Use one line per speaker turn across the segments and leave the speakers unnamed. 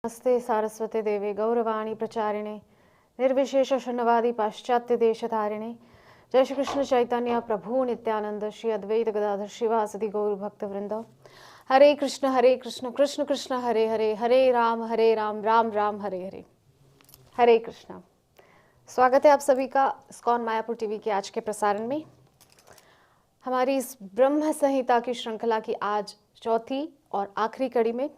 नमस्ते सारस्वते देवे गौरवाणी प्रचारिणे निर्विशेष शून्यवादी पाश्चात्य देशधारिणे जय श्री कृष्ण चैतन्य प्रभु नित्यानंद श्री अद्वैत गदाधर शिवासदि गौर भक्त वृंद। हरे कृष्ण कृष्ण कृष्ण हरे हरे, हरे राम राम राम हरे हरे। हरे कृष्णा। स्वागत है आप सभी का इस्कॉन मायापुर टीवी के आज के प्रसारण में। हमारी इस ब्रह्म संहिता की श्रृंखला की आज चौथी और आखिरी कड़ी में।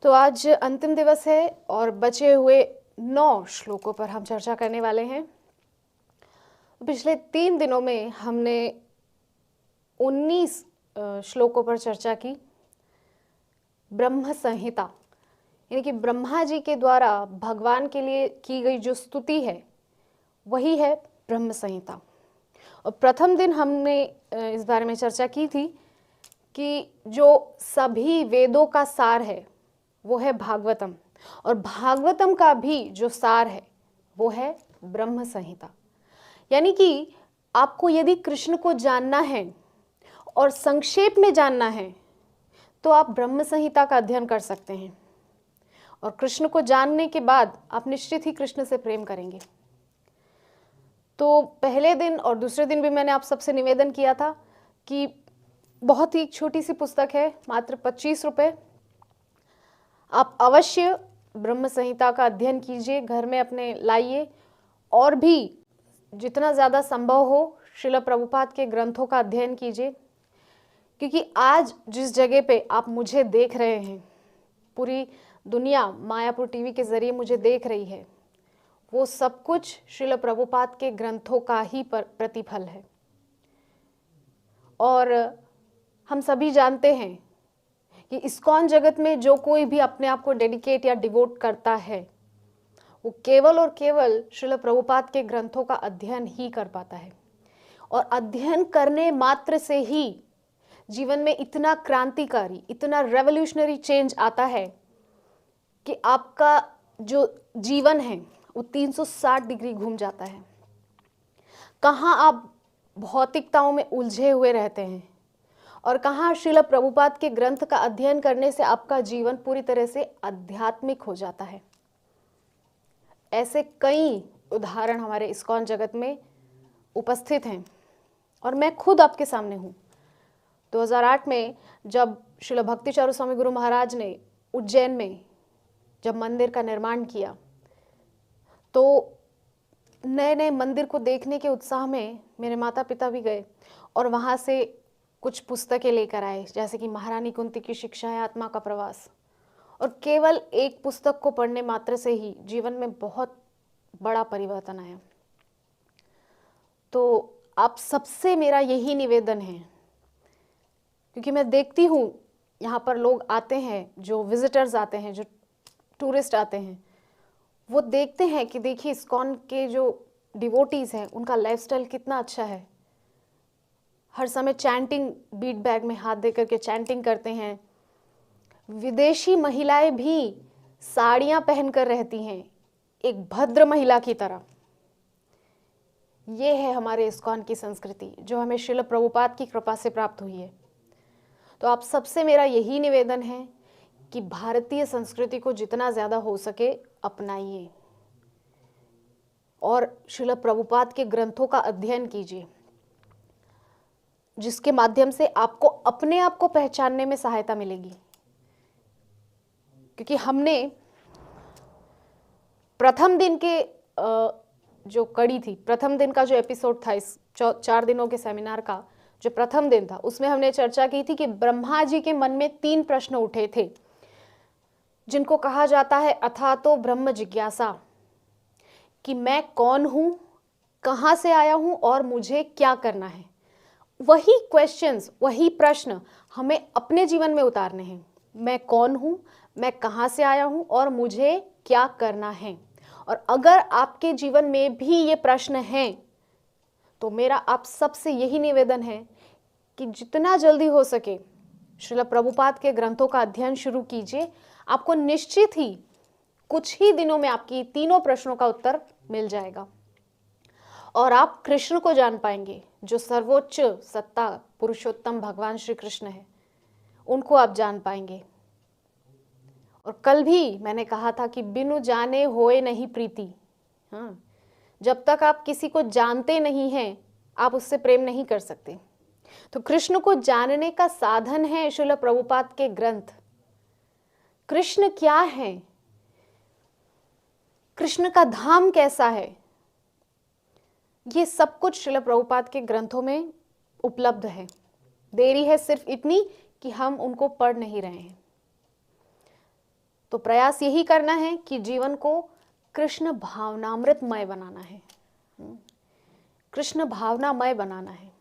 तो आज अंतिम दिवस है और बचे हुए 9 श्लोकों पर हम चर्चा करने वाले हैं। पिछले 3 दिनों में हमने 19 श्लोकों पर चर्चा की। ब्रह्म संहिता यानी कि ब्रह्मा जी के द्वारा भगवान के लिए की गई जो स्तुति है वही है ब्रह्म संहिता। और प्रथम दिन हमने इस बारे में चर्चा की थी कि जो सभी वेदों का सार है वो है भागवतम, और भागवतम का भी जो सार है वो है ब्रह्म संहिता। यानी कि आपको यदि कृष्ण को जानना है और संक्षेप में जानना है तो आप ब्रह्म संहिता का अध्ययन कर सकते हैं, और कृष्ण को जानने के बाद आप निश्चित ही कृष्ण से प्रेम करेंगे। तो पहले दिन और दूसरे दिन भी मैंने आप सबसे निवेदन किया था कि बहुत ही छोटी सी पुस्तक है, मात्र 25 रुपये। आप अवश्य ब्रह्म संहिता का अध्ययन कीजिए, घर में अपने लाइए, और भी जितना ज़्यादा संभव हो श्रील प्रभुपाद के ग्रंथों का अध्ययन कीजिए। क्योंकि आज जिस जगह पे आप मुझे देख रहे हैं, पूरी दुनिया मायापुर टीवी के ज़रिए मुझे देख रही है, वो सब कुछ श्रील प्रभुपाद के ग्रंथों का ही प्रतिफल है। और हम सभी जानते हैं कि इस्कॉन जगत में जो कोई भी अपने आप को डेडिकेट या डिवोट करता है वो केवल और केवल श्रील प्रभुपाद के ग्रंथों का अध्ययन ही कर पाता है। और अध्ययन करने मात्र से ही जीवन में इतना क्रांतिकारी, इतना रेवोल्यूशनरी चेंज आता है कि आपका जो जीवन है वो 360 डिग्री घूम जाता है। कहाँ आप भौतिकताओं में उलझे हुए रहते हैं और कहाँ श्रील प्रभुपाद के ग्रंथ का अध्ययन करने से आपका जीवन पूरी तरह से आध्यात्मिक हो जाता है। ऐसे कई उदाहरण हमारे इस्कॉन जगत में उपस्थित हैं और मैं खुद आपके सामने हूँ। 2008 में जब श्रील भक्ति चारू स्वामी गुरु महाराज ने उज्जैन में जब मंदिर का निर्माण किया, तो नए नए मंदिर को देखने के उत्साह में मेरे माता पिता भी गए और वहाँ से कुछ पुस्तकें लेकर आए, जैसे कि महारानी कुंती की शिक्षा है आत्मा का प्रवास। और केवल एक पुस्तक को पढ़ने मात्र से ही जीवन में बहुत बड़ा परिवर्तन आया। तो आप सबसे मेरा यही निवेदन है, क्योंकि मैं देखती हूँ यहाँ पर लोग आते हैं, जो विजिटर्स आते हैं, जो टूरिस्ट आते हैं, वो देखते हैं कि देखिए इस्कॉन के जो डिवोटीज़ हैं उनका लाइफस्टाइल कितना अच्छा है। हर समय चैंटिंग, बीट बैग में हाथ दे करके चैंटिंग करते हैं। विदेशी महिलाएं भी साड़ियां पहनकर रहती हैं एक भद्र महिला की तरह। ये है हमारे इस्कॉन की संस्कृति जो हमें श्रील प्रभुपाद की कृपा से प्राप्त हुई है। तो आप सबसे मेरा यही निवेदन है कि भारतीय संस्कृति को जितना ज़्यादा हो सके अपनाइए और श्रील प्रभुपाद के ग्रंथों का अध्ययन कीजिए, जिसके माध्यम से आपको अपने आप को पहचानने में सहायता मिलेगी। क्योंकि हमने प्रथम दिन के जो कड़ी थी, प्रथम दिन का जो एपिसोड था इस 4 दिनों के सेमिनार का जो प्रथम दिन था, उसमें हमने चर्चा की थी कि ब्रह्मा जी के मन में 3 प्रश्न उठे थे, जिनको कहा जाता है अथातो ब्रह्म जिज्ञासा, कि मैं कौन हूं, कहां से आया हूं और मुझे क्या करना है। वही क्वेश्चंस, वही प्रश्न हमें अपने जीवन में उतारने हैं। मैं कौन हूँ, मैं कहाँ से आया हूँ और मुझे क्या करना है। और अगर आपके जीवन में भी ये प्रश्न हैं तो मेरा आप सबसे यही निवेदन है कि जितना जल्दी हो सके श्रील प्रभुपाद के ग्रंथों का अध्ययन शुरू कीजिए। आपको निश्चित ही कुछ ही दिनों में आपकी तीनों प्रश्नों का उत्तर मिल जाएगा और आप कृष्ण को जान पाएंगे, जो सर्वोच्च सत्ता पुरुषोत्तम भगवान श्री कृष्ण है। उनको आप जान पाएंगे और कल भी मैंने कहा था कि बिनु जाने होए नहीं प्रीति। हाँ, जब तक आप किसी को जानते नहीं हैं आप उससे प्रेम नहीं कर सकते। तो कृष्ण को जानने का साधन है श्रील प्रभुपाद के ग्रंथ। कृष्ण क्या है, कृष्ण का धाम कैसा है, ये सब कुछ श्रील प्रभुपाद के ग्रंथों में उपलब्ध है। देरी है सिर्फ इतनी कि हम उनको पढ़ नहीं रहे हैं। तो प्रयास यही करना है कि जीवन को कृष्ण भावनामृतमय बनाना है, कृष्ण भावनामय बनाना है।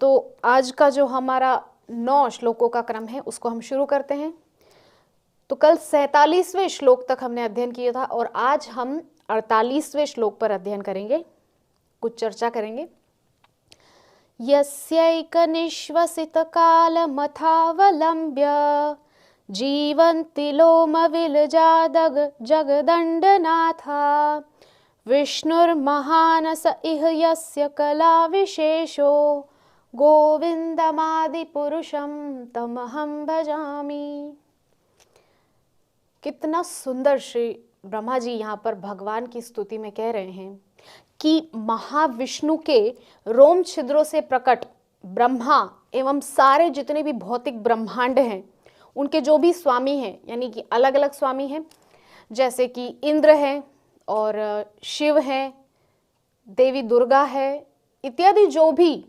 तो आज का जो हमारा 9 श्लोकों का क्रम है उसको हम शुरू करते हैं। तो कल 47वें श्लोक तक हमने अध्ययन किया था और आज हम 48वें श्लोक पर अध्ययन करेंगे, कुछ चर्चा करेंगे। यस्यैक निश्वसित कालमथावलंब्य जीवन्ति लोमविलजादग जगदण्डनाथा विष्णुर्महानस इह यस्य कला विशेषो गोविंदमादिपुरुषं तमहं भजामि। कितना सुंदर श्री ब्रह्मा जी यहाँ पर भगवान की स्तुति में कह रहे हैं कि महाविष्णु के रोम छिद्रों से प्रकट ब्रह्मा एवं सारे जितने भी भौतिक ब्रह्मांड हैं उनके जो भी स्वामी हैं, यानी कि अलग अलग स्वामी हैं, जैसे कि इंद्र हैं और शिव हैं, देवी दुर्गा है इत्यादि, जो भी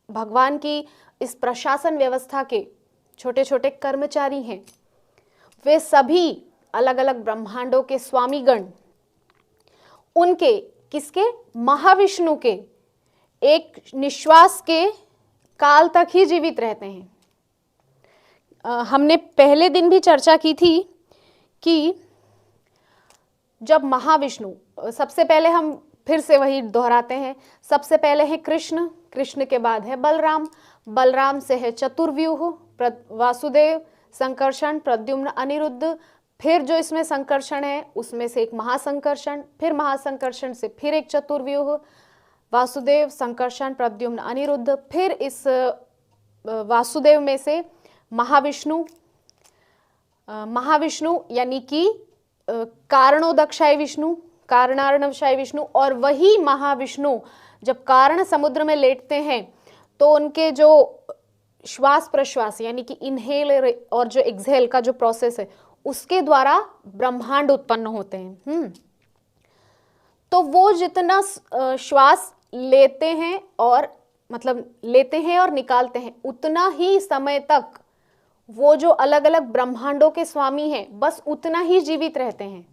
भगवान की इस प्रशासन व्यवस्था के छोटे छोटे कर्मचारी हैं, वे सभी अलग अलग ब्रह्मांडों के स्वामीगण उनके किसके, महाविष्णु के एक निश्वास के काल तक ही जीवित रहते हैं। हमने पहले दिन भी चर्चा की थी कि जब महाविष्णु, सबसे पहले हम फिर से वही दोहराते हैं, सबसे पहले है कृष्ण, कृष्ण के बाद है बलराम, बलराम से है चतुर्व्यूह, वासुदेव, संकर्षण, प्रद्युम्न, अनिरुद्ध, फिर जो इसमें संकर्षण है उसमें से एक महासंकर्षण, फिर महासंकर्षण से फिर एक चतुर्व्यूह, वासुदेव, संकर्षण, प्रद्युम्न, अनिरुद्ध, फिर इस वासुदेव में से महाविष्णु, महाविष्णु यानी कि कारणोदक्षाय विष्णु, कारणार्णवशाय विष्णु, और वही महाविष्णु जब कारण समुद्र में लेटते हैं तो उनके जो श्वास प्रश्वास यानी कि इनहेल और जो एक्सहेल का जो प्रोसेस है उसके द्वारा ब्रह्मांड उत्पन्न होते हैं। तो वो जितना श्वास लेते हैं और मतलब लेते हैं और निकालते हैं उतना ही समय तक वो जो अलग अलग ब्रह्मांडों के स्वामी हैं बस उतना ही जीवित रहते हैं।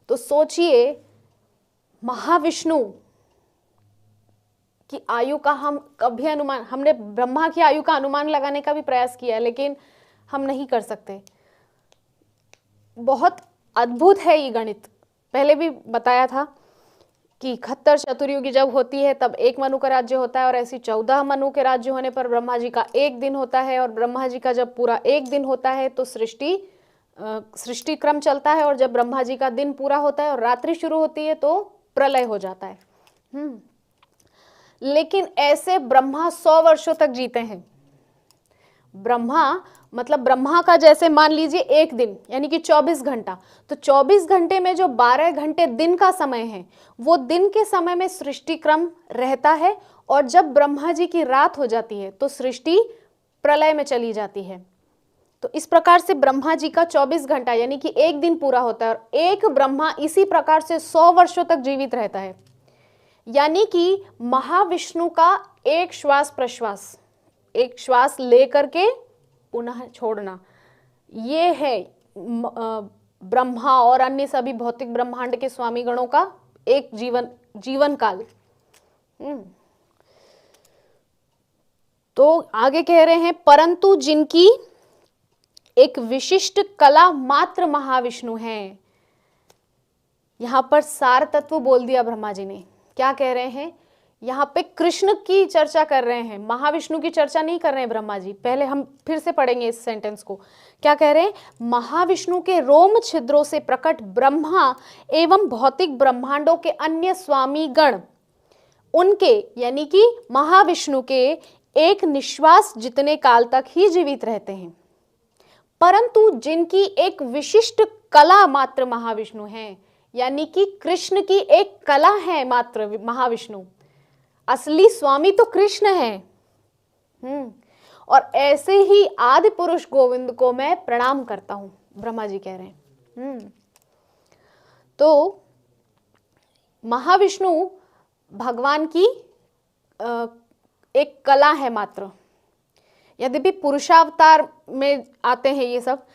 तो सोचिए महाविष्णु की आयु का हम कभी अनुमान, हमने ब्रह्मा की आयु का अनुमान लगाने का भी प्रयास किया है लेकिन हम नहीं कर सकते। बहुत अद्भुत है ये गणित। पहले भी बताया था कि खत्तर चतुर्युगी जब होती है तब एक मनु का राज्य होता है और ऐसी 14 मनु के राज्य होने पर ब्रह्मा जी का एक दिन होता है, और ब्रह्मा जी का जब पूरा एक दिन होता है तो सृष्टि क्रम चलता है, और जब ब्रह्मा जी का दिन पूरा होता है और रात्रि शुरू होती है तो प्रलय हो जाता है। लेकिन ऐसे ब्रह्मा 100 वर्षों तक जीते हैं। ब्रह्मा मतलब ब्रह्मा का जैसे मान लीजिए एक दिन यानी कि 24 घंटा, तो 24 घंटे में जो 12 घंटे दिन का समय है वो दिन के समय में सृष्टि क्रम रहता है, और जब ब्रह्मा जी की रात हो जाती है तो सृष्टि प्रलय में चली जाती है। तो इस प्रकार से ब्रह्मा जी का 24 घंटा यानी कि एक दिन पूरा होता है, और एक ब्रह्मा इसी प्रकार से 100 वर्षों तक जीवित रहता है। यानी कि महाविष्णु का एक श्वास प्रश्वास, एक श्वास लेकर के पुनः छोड़ना, ये है ब्रह्मा और अन्य सभी भौतिक ब्रह्मांड के स्वामी गणों का एक जीवन काल। तो आगे कह रहे हैं परंतु जिनकी एक विशिष्ट कला मात्र महाविष्णु हैं। यहां पर सार तत्व बोल दिया ब्रह्मा जी ने। क्या कह रहे हैं, यहाँ पे कृष्ण की चर्चा कर रहे हैं, महाविष्णु की चर्चा नहीं कर रहे हैं ब्रह्मा जी। पहले हम फिर से पढ़ेंगे इस सेंटेंस को। क्या कह रहे हैं, महाविष्णु के रोम छिद्रों से प्रकट ब्रह्मा एवं भौतिक ब्रह्मांडों के अन्य स्वामी गण उनके यानी कि महाविष्णु के एक निश्वास जितने काल तक ही जीवित रहते हैं, परंतु जिनकी एक विशिष्ट कला मात्र महाविष्णु है, यानी कि कृष्ण की एक कला है मात्र महाविष्णु, असली स्वामी तो कृष्ण है। और ऐसे ही आदि पुरुष गोविंद को मैं प्रणाम करता हूं, ब्रह्मा जी कह रहे हैं। तो महाविष्णु भगवान की एक कला है मात्र। यद्यपि पुरुषावतार में आते हैं ये सब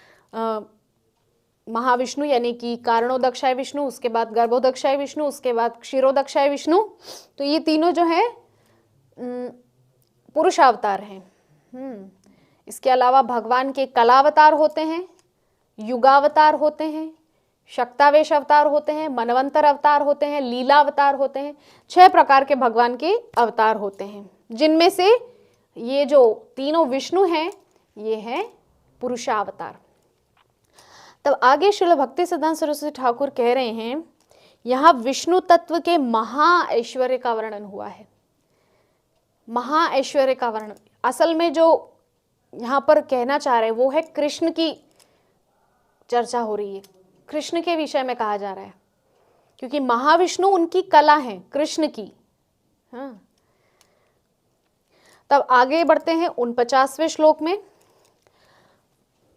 महाविष्णु, यानी कि कारणोदक्षाय विष्णु, उसके बाद गर्भोदक्षाय विष्णु, उसके बाद क्षीरोदक्षाय विष्णु, तो ये तीनों जो है पुरुषावतार हैं। इसके अलावा भगवान के कलावतार होते हैं, युगावतार होते हैं, शक्तावेश अवतार होते हैं, मनवंतर अवतार होते हैं, लीला अवतार होते हैं। 6 प्रकार के भगवान के अवतार होते हैं, जिनमें से ये जो तीनों विष्णु हैं ये हैं पुरुषावतार। तब आगे श्रील भक्ति सिद्धांत सरस्वती ठाकुर कह रहे हैं, यहाँ विष्णु तत्व के महा ऐश्वर्य का वर्णन हुआ है। महा ऐश्वर्य का वर्णन, असल में जो यहाँ पर कहना चाह रहे हैं वो है कृष्ण की चर्चा हो रही है, कृष्ण के विषय में कहा जा रहा है, क्योंकि महाविष्णु उनकी कला है कृष्ण की। हाँ, तब आगे बढ़ते हैं 49वें श्लोक में।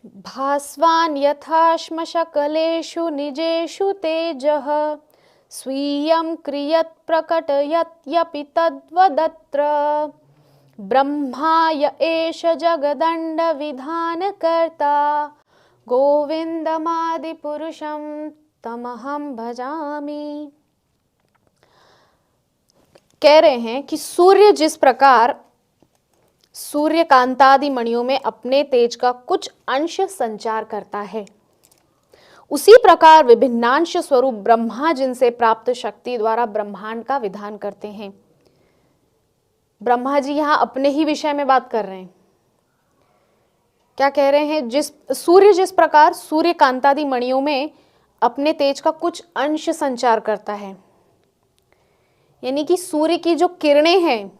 भास्वान यथाश्म शकलेषु निजेषु तेजः स्वीयं क्रियत् प्रकटयत्यपि तद्वदत्र ब्रह्माय एष जगदण्ड विधानकर्ता गोविंदमादिपुरुषं तमहं भजामि। कह रहे हैं कि सूर्य जिस प्रकार सूर्य कांतादि मणियों में अपने तेज का कुछ अंश संचार करता है, उसी प्रकार विभिन्नांश स्वरूप ब्रह्मा जिनसे प्राप्त शक्ति द्वारा ब्रह्मांड का विधान करते हैं। ब्रह्मा जी यहां अपने ही विषय में बात कर रहे हैं। क्या कह रहे हैं? जिस प्रकार सूर्य कांतादि मणियों में अपने तेज का कुछ अंश संचार करता है, यानी कि सूर्य की जो किरणें हैं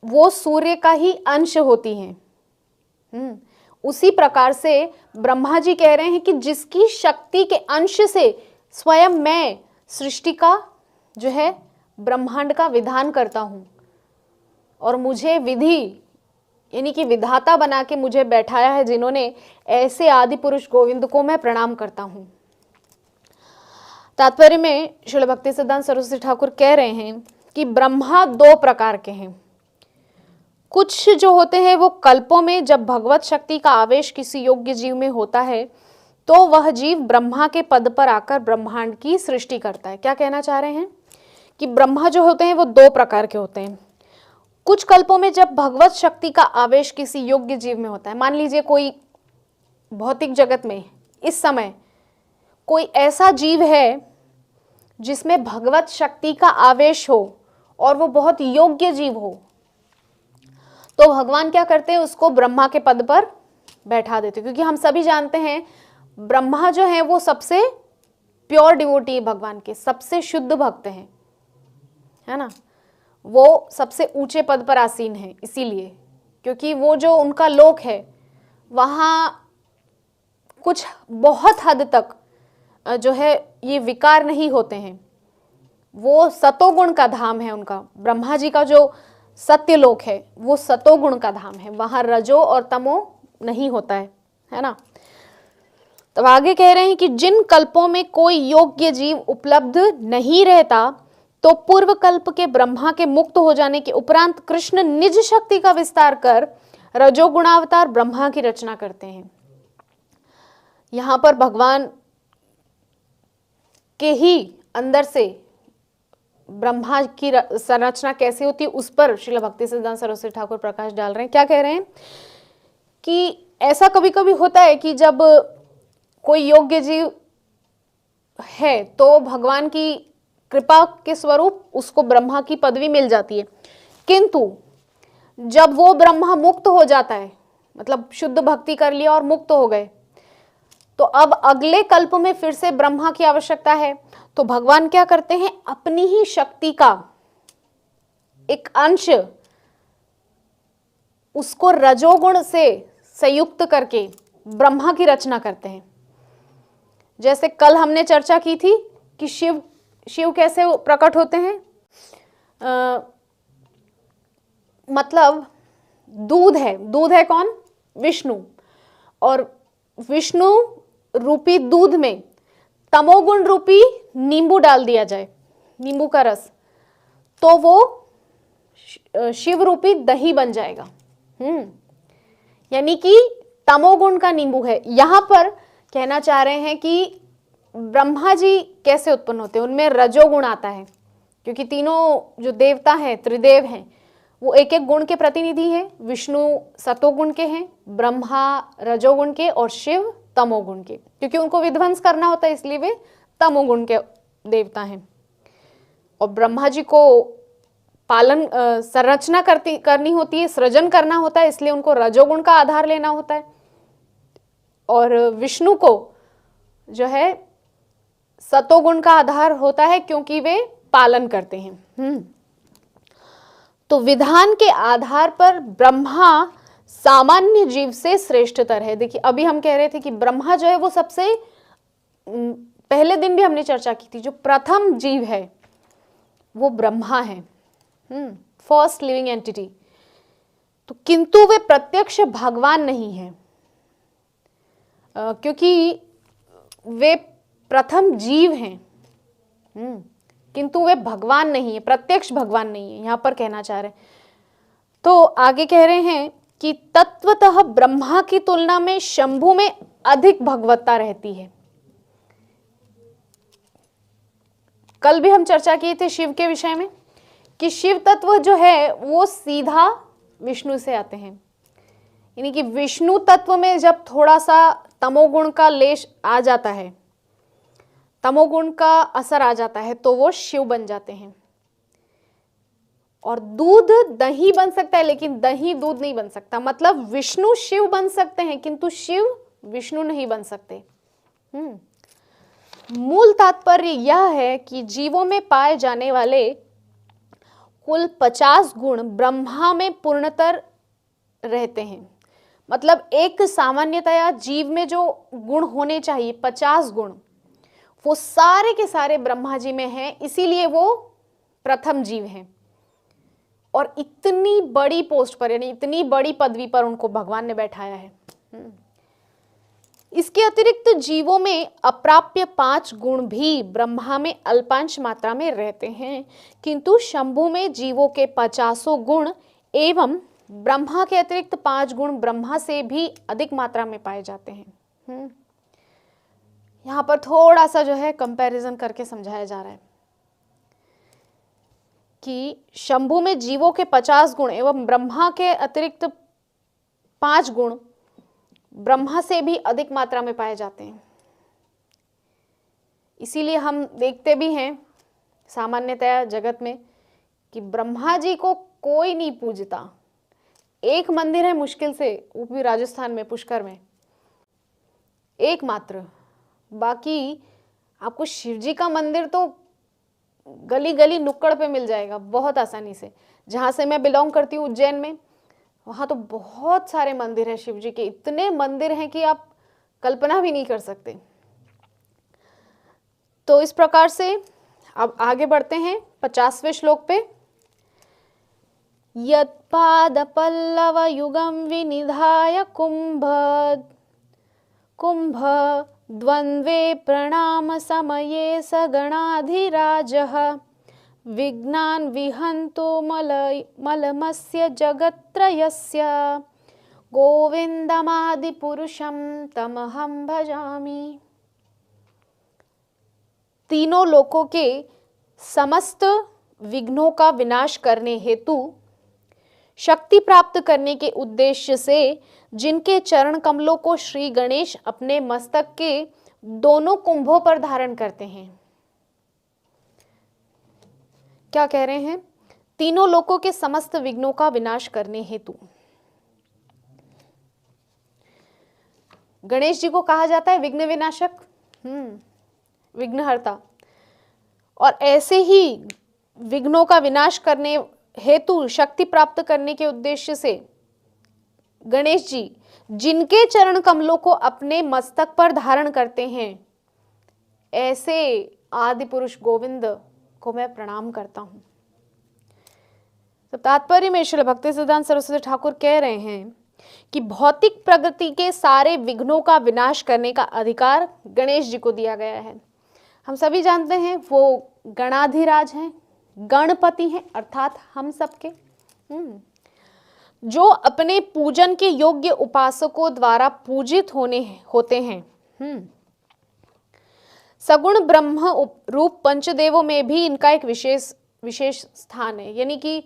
वो सूर्य का ही अंश होती हैं। उसी प्रकार से ब्रह्मा जी कह रहे हैं कि जिसकी शक्ति के अंश से स्वयं मैं सृष्टि का जो है ब्रह्मांड का विधान करता हूं, और मुझे विधि यानी कि विधाता बना के मुझे बैठाया है, जिन्होंने ऐसे आदि पुरुष गोविंद को मैं प्रणाम करता हूं। तात्पर्य में श्रील भक्ति सिद्धांत सरस्वती ठाकुर कह रहे हैं कि ब्रह्मा 2 प्रकार के हैं। कुछ जो होते हैं वो कल्पों में जब भगवत शक्ति का आवेश किसी योग्य जीव में होता है तो वह जीव ब्रह्मा के पद पर आकर ब्रह्मांड की सृष्टि करता है। क्या कहना चाह रहे हैं कि ब्रह्मा जो होते हैं वो 2 प्रकार के होते हैं। कुछ कल्पों में जब भगवत शक्ति का आवेश किसी योग्य जीव में होता है, मान लीजिए कोई भौतिक जगत में इस समय कोई ऐसा जीव है जिसमें भगवत शक्ति का आवेश हो और वो बहुत योग्य जीव हो, तो भगवान क्या करते हैं? उसको ब्रह्मा के पद पर बैठा देते, क्योंकि हम सभी जानते हैं ब्रह्मा जो है वो सबसे प्योर डिवोटी है, भगवान के सबसे शुद्ध भक्त हैं, है ना। वो सबसे ऊंचे पद पर आसीन है, इसीलिए क्योंकि वो जो उनका लोक है वहाँ कुछ बहुत हद तक जो है ये विकार नहीं होते हैं। वो सतोगुण का धाम है उनका। ब्रह्मा जी का जो सत्य लोक है वो सतोगुण का धाम है, वहां रजो और तमो नहीं होता है ना। तब आगे कह रहे हैं कि जिन कल्पों में कोई योग्य जीव उपलब्ध नहीं रहता तो पूर्व कल्प के ब्रह्मा के मुक्त हो जाने के उपरांत कृष्ण निज शक्ति का विस्तार कर रजोगुणावतार ब्रह्मा की रचना करते हैं। यहां पर भगवान के ही अंदर से ब्रह्मा की संरचना कैसे होती है उस पर श्रील भक्ति सिद्धांत सरस्वती ठाकुर प्रकाश डाल रहे हैं। क्या कह रहे हैं कि ऐसा कभी कभी होता है कि जब कोई योग्य जीव है तो भगवान की कृपा के स्वरूप उसको ब्रह्मा की पदवी मिल जाती है, किंतु जब वो ब्रह्मा मुक्त हो जाता है, मतलब शुद्ध भक्ति कर लिया और मुक्त हो गए, तो अब अगले कल्प में फिर से ब्रह्मा की आवश्यकता है। तो भगवान क्या करते हैं? अपनी ही शक्ति का एक अंश उसको रजोगुण से संयुक्त करके ब्रह्मा की रचना करते हैं। जैसे कल हमने चर्चा की थी कि शिव कैसे प्रकट होते हैं। मतलब दूध है कौन? विष्णु। और विष्णु रूपी दूध में तमोगुण रूपी नींबू डाल दिया जाए, नींबू का रस, तो वो शिव रूपी दही बन जाएगा। यानी कि तमोगुण का नींबू है। यहां पर कहना चाह रहे हैं कि ब्रह्मा जी कैसे उत्पन्न होते हैं, उनमें रजोगुण आता है, क्योंकि तीनों जो देवता हैं, त्रिदेव हैं, वो एक एक गुण के प्रतिनिधि हैं। विष्णु सतोगुण के हैं, ब्रह्मा रजोगुण के और शिव तमोगुण के, क्योंकि उनको विध्वंस करना होता है इसलिए वे तमोगुण के देवता हैं। और ब्रह्मा जी को पालन संरचना करनी होती है, सृजन करना होता है, इसलिए उनको रजोगुण का आधार लेना होता है। और विष्णु को जो है सतोगुण का आधार होता है, क्योंकि वे पालन करते हैं। तो विधान के आधार पर ब्रह्मा सामान्य जीव से श्रेष्ठतर है। देखिए अभी हम कह रहे थे कि ब्रह्मा जो है वो सबसे, पहले दिन भी हमने चर्चा की थी, जो प्रथम जीव है वो ब्रह्मा है, फर्स्ट लिविंग एंटिटी। तो किंतु वे प्रत्यक्ष भगवान नहीं है, क्योंकि वे प्रथम जीव हैं, किंतु वे भगवान नहीं है, प्रत्यक्ष भगवान नहीं है, यहां पर कहना चाह रहे हैं। तो आगे कह रहे हैं कि तत्वतः ब्रह्मा की तुलना में शंभु में अधिक भगवत्ता रहती है। कल भी हम चर्चा किए थे शिव के विषय में कि शिव तत्व जो है वो सीधा विष्णु से आते हैं। यानी कि विष्णु तत्व में जब थोड़ा सा तमोगुण का लेश आ जाता है, तमोगुण का असर आ जाता है, तो वो शिव बन जाते हैं। और दूध दही बन सकता है, लेकिन दही दूध नहीं बन सकता। मतलब विष्णु शिव बन सकते हैं, किंतु शिव विष्णु नहीं बन सकते। मूल तात्पर्य यह है कि जीवों में पाए जाने वाले कुल 50 गुण ब्रह्मा में पूर्णतर रहते हैं। मतलब एक सामान्यतया जीव में जो गुण होने चाहिए 50 गुण, वो सारे के सारे ब्रह्मा जी में हैं, इसीलिए वो प्रथम जीव हैं। और इतनी बड़ी पोस्ट पर, यानी इतनी बड़ी पदवी पर उनको भगवान ने बैठाया है। इसके अतिरिक्त जीवों में अप्राप्य 5 गुण भी ब्रह्मा में अल्पांश मात्रा में रहते हैं, किंतु शंभु में जीवों के 50 गुण एवं ब्रह्मा के अतिरिक्त 5 गुण ब्रह्मा से भी अधिक मात्रा में पाए जाते हैं। यहां पर थोड़ा सा जो है कंपैरिजन करके समझाया जा रहा है कि शंभु में जीवों के 50 गुण एवं ब्रह्मा के अतिरिक्त 5 गुण ब्रह्मा से भी अधिक मात्रा में पाए जाते हैं। इसीलिए हम देखते भी हैं सामान्यतया जगत में कि ब्रह्मा जी को कोई नहीं पूजता। एक मंदिर है मुश्किल से, वो भी राजस्थान में पुष्कर में, एकमात्र। बाकी आपको शिव जी का मंदिर तो गली गली नुक्कड़ पे मिल जाएगा बहुत आसानी से। जहाँ से मैं बिलोंग करती हूँ उज्जैन में, वहाँ तो बहुत सारे मंदिर हैं शिव जी के। इतने मंदिर हैं कि आप कल्पना भी नहीं कर सकते। तो इस प्रकार से अब आगे बढ़ते हैं 50वें श्लोक पे। यत्पाद पल्लव युगम विनिधाय कुंभ द्वंद्वे प्रणाम समये सगणाधिराजः विघ्नान् विहन्तु मलमस्य जगत्त्रयस्य गोविंदमादिपुरुषं तमहं भजामि। तीनों लोकों के समस्त विघ्नों का विनाश करने हेतु शक्ति प्राप्त करने के उद्देश्य से जिनके चरण कमलों को श्री गणेश अपने मस्तक के दोनों कुंभों पर धारण करते हैं। क्या कह रहे हैं? तीनों लोकों के समस्त विघ्नों का विनाश करने हेतु गणेश जी को कहा जाता है विघ्न विनाशक, विघ्नहर्ता। और ऐसे ही विघ्नों का विनाश करने हेतु शक्ति प्राप्त करने के उद्देश्य से गणेश जी जिनके चरण कमलों को अपने मस्तक पर धारण करते हैं, ऐसे आदि पुरुष गोविंद को मैं प्रणाम करता हूं। तो तात्पर्य में श्रील भक्ति सिद्धांत सरस्वती ठाकुर कह रहे हैं कि भौतिक प्रगति के सारे विघ्नों का विनाश करने का अधिकार गणेश जी को दिया गया है। हम सभी जानते हैं वो गणाधिराज हैं, गणपति हैं, अर्थात हम सबके, जो अपने पूजन के योग्य उपासकों द्वारा पूजित होते हैं। सगुण ब्रह्म रूप पंचदेवों में भी इनका एक विशेष स्थान है। यानी कि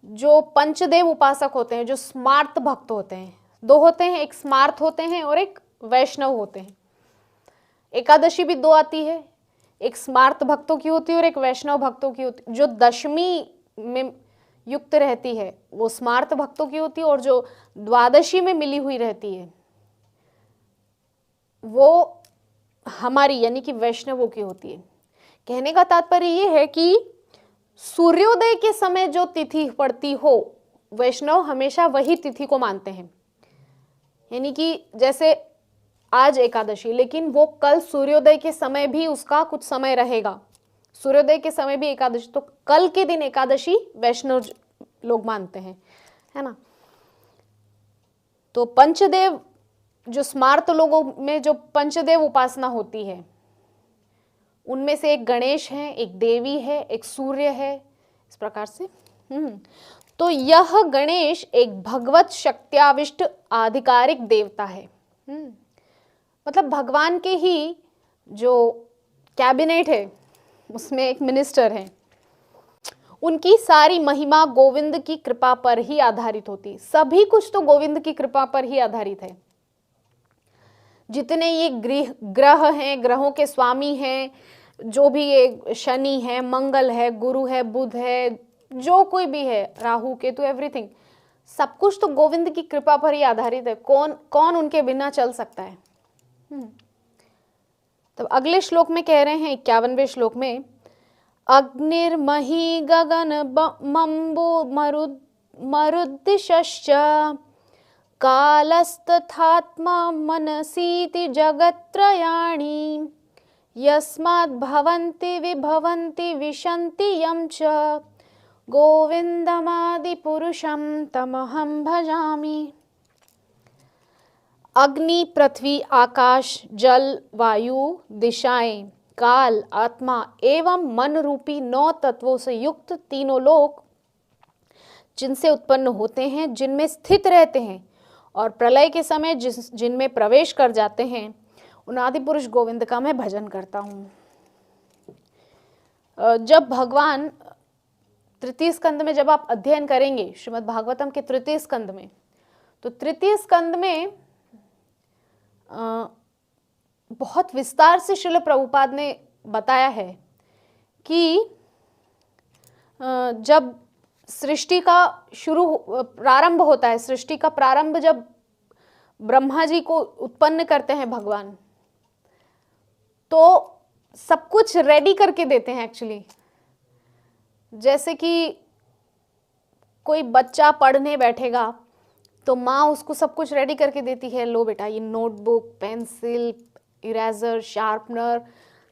जो पंचदेव उपासक होते हैं, जो स्मार्त भक्त होते हैं, दो होते हैं, एक स्मार्त होते हैं और एक वैष्णव होते हैं। एकादशी भी दो आती है, एक स्मार्त भक्तों की होती है और एक वैष्णव भक्तों की होती है। जो दशमी में युक्त रहती है वो स्मार्त भक्तों की होती है और जो द्वादशी में मिली हुई रहती है वो हमारी यानी कि वैष्णवों की होती है। कहने का तात्पर्य ये है कि सूर्योदय के समय जो तिथि पड़ती हो, वैष्णव हमेशा वही तिथि को मानते हैं। यानी कि जैसे आज एकादशी, लेकिन वो कल सूर्योदय के समय भी उसका कुछ समय रहेगा, सूर्योदय के समय भी एकादशी, तो कल के दिन एकादशी वैष्णव लोग मानते हैं, है ना। तो पंचदेव, जो स्मार्त लोगों में जो पंचदेव उपासना होती है, उनमें से एक गणेश है, एक देवी है, एक सूर्य है, इस प्रकार से। तो यह गणेश एक भगवत शक्त्याविष्ट आधिकारिक देवता है। मतलब भगवान के ही जो कैबिनेट है उसमें एक मिनिस्टर है, उनकी सारी महिमा गोविंद की कृपा पर ही आधारित होती है। सभी कुछ तो गोविंद की कृपा पर ही आधारित है। जितने ये ग्रह हैं, ग्रहों के स्वामी हैं, जो भी ये शनि है, मंगल है, गुरु है, बुध है, जो कोई भी है, राहु केतु, एवरीथिंग, सब कुछ तो गोविंद की कृपा पर ही आधारित है। कौन उनके बिना चल सकता है। तो अगले श्लोक में कह रहे हैं 51वें श्लोक में, अग्निर्मही गगन मम्बो मरुद्दिशश्च कालस्तथात्मा मनसीति जगत्त्रयाणि यस्माद् भवन्ति विभवन्ति विशन्ति यं च गोविन्दमादिपुरुषं तमहं भजामि। अग्नि, पृथ्वी, आकाश, जल, वायु, दिशाएं, काल, आत्मा एवं मन रूपी 9 तत्वों से युक्त तीनों लोक जिनसे उत्पन्न होते हैं, जिनमें स्थित रहते हैं और प्रलय के समय जिनमें प्रवेश कर जाते हैं, उन आदि पुरुष गोविंद का मैं भजन करता हूँ। जब भगवान तृतीय स्कंद में जब आप अध्ययन करेंगे श्रीमद् भागवतम के तृतीय स्कंद में, तो तृतीय स्कंद में बहुत विस्तार से श्रील प्रभुपाद ने बताया है कि जब सृष्टि का प्रारंभ होता है, सृष्टि का प्रारंभ जब ब्रह्मा जी को उत्पन्न करते हैं भगवान, तो सब कुछ रेडी करके देते हैं एक्चुअली। जैसे कि कोई बच्चा पढ़ने बैठेगा तो माँ उसको सब कुछ रेडी करके देती है, लो बेटा ये notebook, pencil, eraser, sharpener,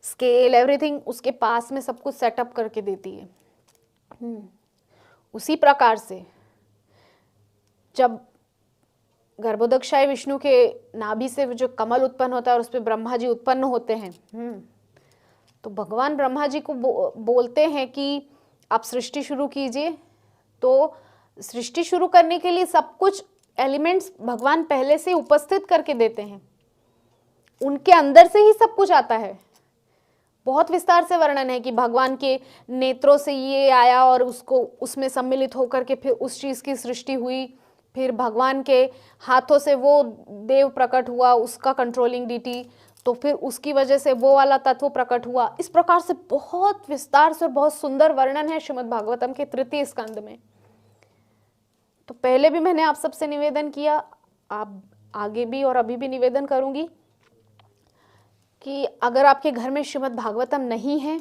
scale, everything उसके पास में सब कुछ सेटअप करके देती है। उसी प्रकार से जब गर्भोदक्षाय विष्णु के नाभि से जो कमल उत्पन्न होता है और उस पर ब्रह्मा जी उत्पन्न होते हैं, तो भगवान ब्रह्मा जी को बोलते हैं कि आप सृष्टि शुरू कीजिए। तो सृष्टि शुरू करने के लिए सब कुछ एलिमेंट्स भगवान पहले से उपस्थित करके देते हैं, उनके अंदर से ही सब कुछ आता है। बहुत विस्तार से वर्णन है कि भगवान के नेत्रों से ये आया और उसको उसमें सम्मिलित होकर के फिर उस चीज की सृष्टि हुई, फिर भगवान के हाथों से वो देव प्रकट हुआ, उसका कंट्रोलिंग डीटी, तो फिर उसकी वजह से वो वाला तत्व प्रकट हुआ। इस प्रकार से बहुत विस्तार से और बहुत सुंदर वर्णन है श्रीमद् भागवतम के तृतीय स्कंद में। तो पहले भी मैंने आप सबसे निवेदन किया, आप आगे भी और अभी भी निवेदन करूंगी कि अगर आपके घर में श्रीमद् भागवतम नहीं है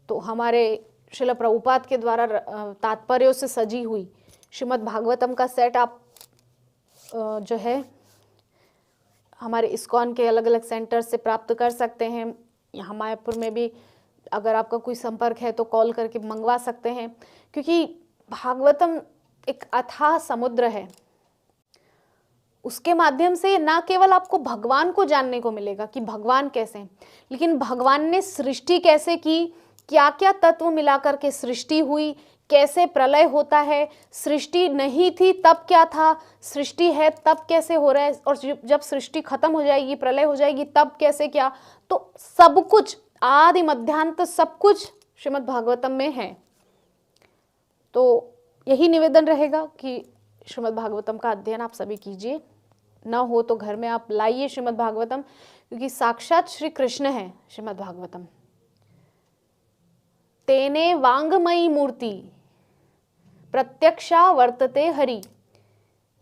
तो हमारे श्रील प्रभुपाद के द्वारा तात्पर्यों से सजी हुई श्रीमद् भागवतम का सेट आप जो है हमारे इस्कॉन के अलग अलग सेंटर से प्राप्त कर सकते हैं। यहाँ मायापुर में भी अगर आपका कोई संपर्क है तो कॉल करके मंगवा सकते हैं, क्योंकि भागवतम एक अथाह समुद्र है। उसके माध्यम से ना केवल आपको भगवान को जानने को मिलेगा कि भगवान कैसे हैं, लेकिन भगवान ने सृष्टि कैसे की, क्या क्या तत्व मिलाकर के सृष्टि हुई, कैसे प्रलय होता है, सृष्टि नहीं थी तब क्या था, सृष्टि है तब कैसे हो रहा है, और जब सृष्टि खत्म हो जाएगी, प्रलय हो जाएगी, तब कैसे क्या। तो सब कुछ आदि मध्यांत सब कुछ श्रीमद् भागवतम में है। तो यही निवेदन रहेगा कि श्रीमद् भागवतम का अध्ययन आप सभी कीजिए, न हो तो घर में आप लाइए श्रीमद् भागवतम, क्योंकि साक्षात श्री कृष्ण है श्रीमद् भागवतम। तेने वांगमयी मूर्ति प्रत्यक्षा वर्तते हरि,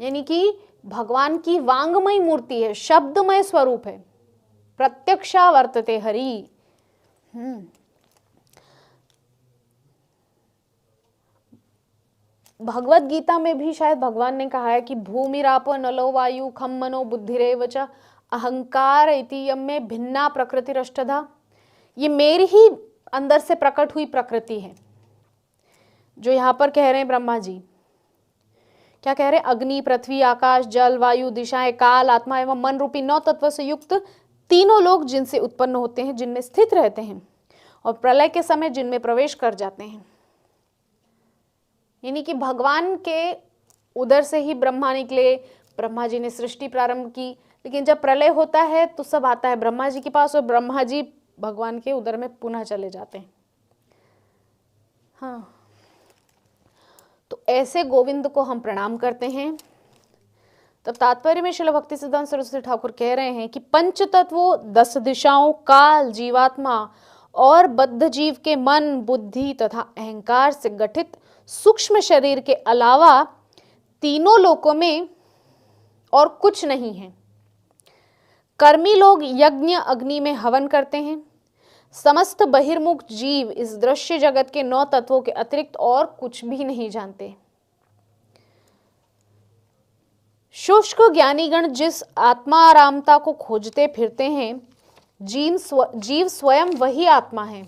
यानी कि भगवान की वांगमयी मूर्ति है, शब्दमय स्वरूप है। प्रत्यक्षा वर्तते हरि। भगवत गीता में भी शायद भगवान ने कहा है कि भूमिरापो नलो वायु खम मनो बुद्धिरेव च अहंकार इतियम में भिन्ना प्रकृति रष्टधा। ये मेरी ही अंदर से प्रकट हुई प्रकृति है, जो यहाँ पर कह रहे हैं ब्रह्मा जी। क्या कह रहे हैं? अग्नि, पृथ्वी, आकाश, जल, वायु, दिशाएं, काल, आत्मा एवं मन रूपी 9 तत्व से युक्त तीनों लोग जिनसे उत्पन्न होते हैं, जिनमें स्थित रहते हैं और प्रलय के समय जिनमें प्रवेश कर जाते हैं। यानी कि भगवान के उदर से ही ब्रह्मा निकले, ब्रह्मा जी ने सृष्टि प्रारंभ की, लेकिन जब प्रलय होता है तो सब आता है ब्रह्मा जी के पास और ब्रह्मा जी भगवान के उदर में पुनः चले जाते हैं। हाँ, तो ऐसे गोविंद को हम प्रणाम करते हैं। तब तात्पर्य में श्रील भक्ति सिद्धांत सरस्वती ठाकुर कह रहे हैं कि पंच तत्वों, 10 दिशाओं, काल, जीवात्मा और बद्ध जीव के मन, बुद्धि तथा अहंकार से गठित सूक्ष्म शरीर के अलावा तीनों लोकों में और कुछ नहीं है। कर्मी लोग यज्ञ अग्नि में हवन करते हैं। समस्त बहिर्मुख जीव इस दृश्य जगत के 9 तत्वों के अतिरिक्त और कुछ भी नहीं जानते। शुष्क ज्ञानीगण जिस आत्मारामता को खोजते फिरते हैं, जीव स्वयं वही आत्मा है।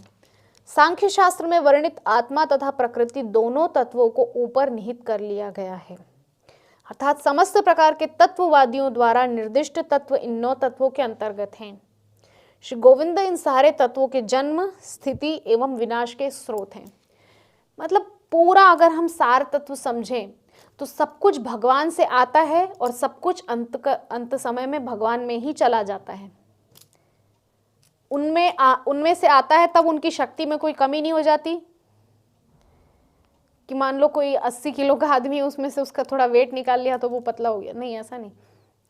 सांख्य शास्त्र में वर्णित आत्मा तथा प्रकृति दोनों तत्वों को ऊपर निहित कर लिया गया है, अर्थात समस्त प्रकार के तत्ववादियों द्वारा निर्दिष्ट तत्व इन 9 तत्वों के अंतर्गत हैं। श्री गोविंद इन सारे तत्वों के जन्म, स्थिति एवं विनाश के स्रोत हैं। मतलब पूरा अगर हम सार तत्व समझें तो सब कुछ भगवान से आता है और सब कुछ अंत समय में भगवान में ही चला जाता है। उनमें से आता है तब उनकी शक्ति में कोई कमी नहीं हो जाती कि मान लो कोई 80 किलो का आदमी है, उसमें से उसका थोड़ा वेट निकाल लिया तो वो पतला हो गया। नहीं, ऐसा नहीं,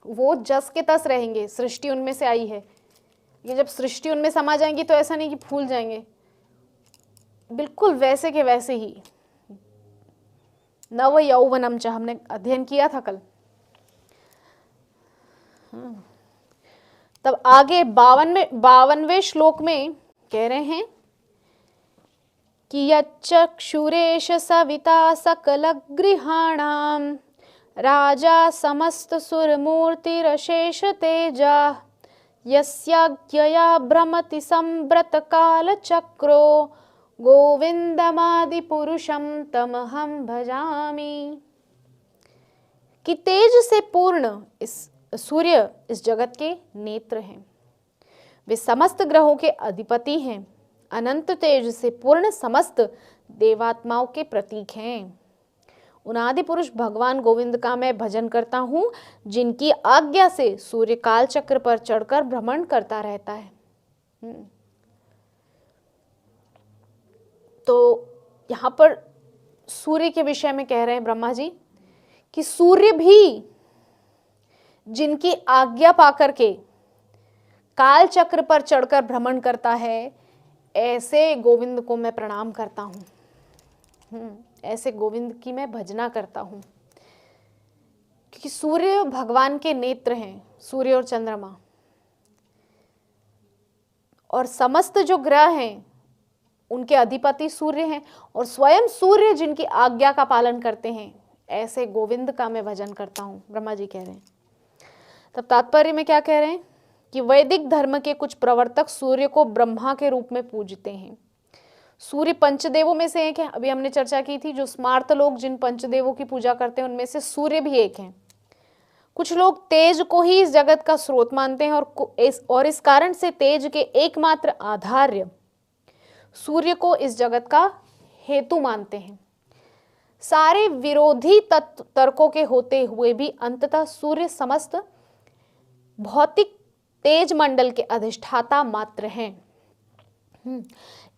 वो जस के तस रहेंगे। सृष्टि उनमें से आई है, ये जब सृष्टि उनमें समा जाएंगी तो ऐसा नहीं कि फूल जाएंगे, बिल्कुल वैसे के वैसे ही। नव यौवनम च हमने अध्ययन किया था कल। तब आगे 52वें श्लोक में कह रहे हैं कि यच्चक्षुरेश सविता सकल गृहाणाम राजा समस्त सुरमूर्तिरशेष तेजा यस्याज्ञया भ्रमति संव्रत काल चक्रो गोविंदमादि पुरुषम तमहम भजामि। कि तेज से पूर्ण इस सूर्य इस जगत के नेत्र हैं, वे समस्त ग्रहों के अधिपति हैं, अनंत तेज से पूर्ण समस्त देवात्माओं के प्रतीक हैं। उन आदि पुरुष भगवान गोविंद का मैं भजन करता हूँ, जिनकी आज्ञा से सूर्य काल चक्र पर चढ़कर भ्रमण करता रहता है। तो यहाँ पर सूर्य के विषय में कह रहे हैं ब्रह्मा जी कि सूर्य भी जिनकी आज्ञा पाकर के काल चक्र पर चढ़कर भ्रमण करता है, ऐसे गोविंद को मैं प्रणाम करता हूँ, ऐसे गोविंद की मैं भजना करता हूँ। क्योंकि सूर्य भगवान के नेत्र हैं, सूर्य और चंद्रमा, और समस्त जो ग्रह हैं उनके अधिपति सूर्य हैं, और स्वयं सूर्य जिनकी आज्ञा का पालन करते हैं, ऐसे गोविंद का मैं भजन करता हूँ, ब्रह्मा जी कह रहे हैं। तब तात्पर्य में क्या कह रहे हैं कि वैदिक धर्म के कुछ प्रवर्तक सूर्य को ब्रह्मा के रूप में पूजते हैं। सूर्य पंचदेवों में से एक है, अभी हमने चर्चा की थी, जो स्मार्त लोग जिन पंचदेवों की पूजा करते हैं उनमें से सूर्य भी एक है। कुछ लोग तेज को ही इस जगत का स्रोत मानते हैं और इस कारण से तेज के एकमात्र आधार्य सूर्य को इस जगत का हेतु मानते हैं। सारे विरोधी तर्कों के होते हुए भी अंततः सूर्य समस्त भौतिक तेज मंडल के अधिष्ठाता मात्र हैं,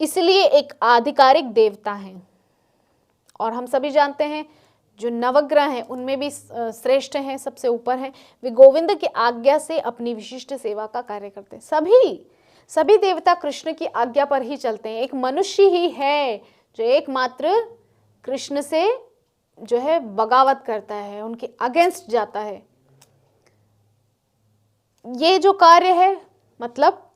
इसलिए एक आधिकारिक देवता हैं। और हम सभी जानते हैं जो नवग्रह हैं उनमें भी श्रेष्ठ हैं, सबसे ऊपर हैं, वे गोविंद की आज्ञा से अपनी विशिष्ट सेवा का कार्य करते हैं। सभी देवता कृष्ण की आज्ञा पर ही चलते हैं। एक मनुष्य ही है जो एकमात्र कृष्ण से जो है बगावत करता है, उनके अगेंस्ट जाता है। ये जो कार्य है मतलब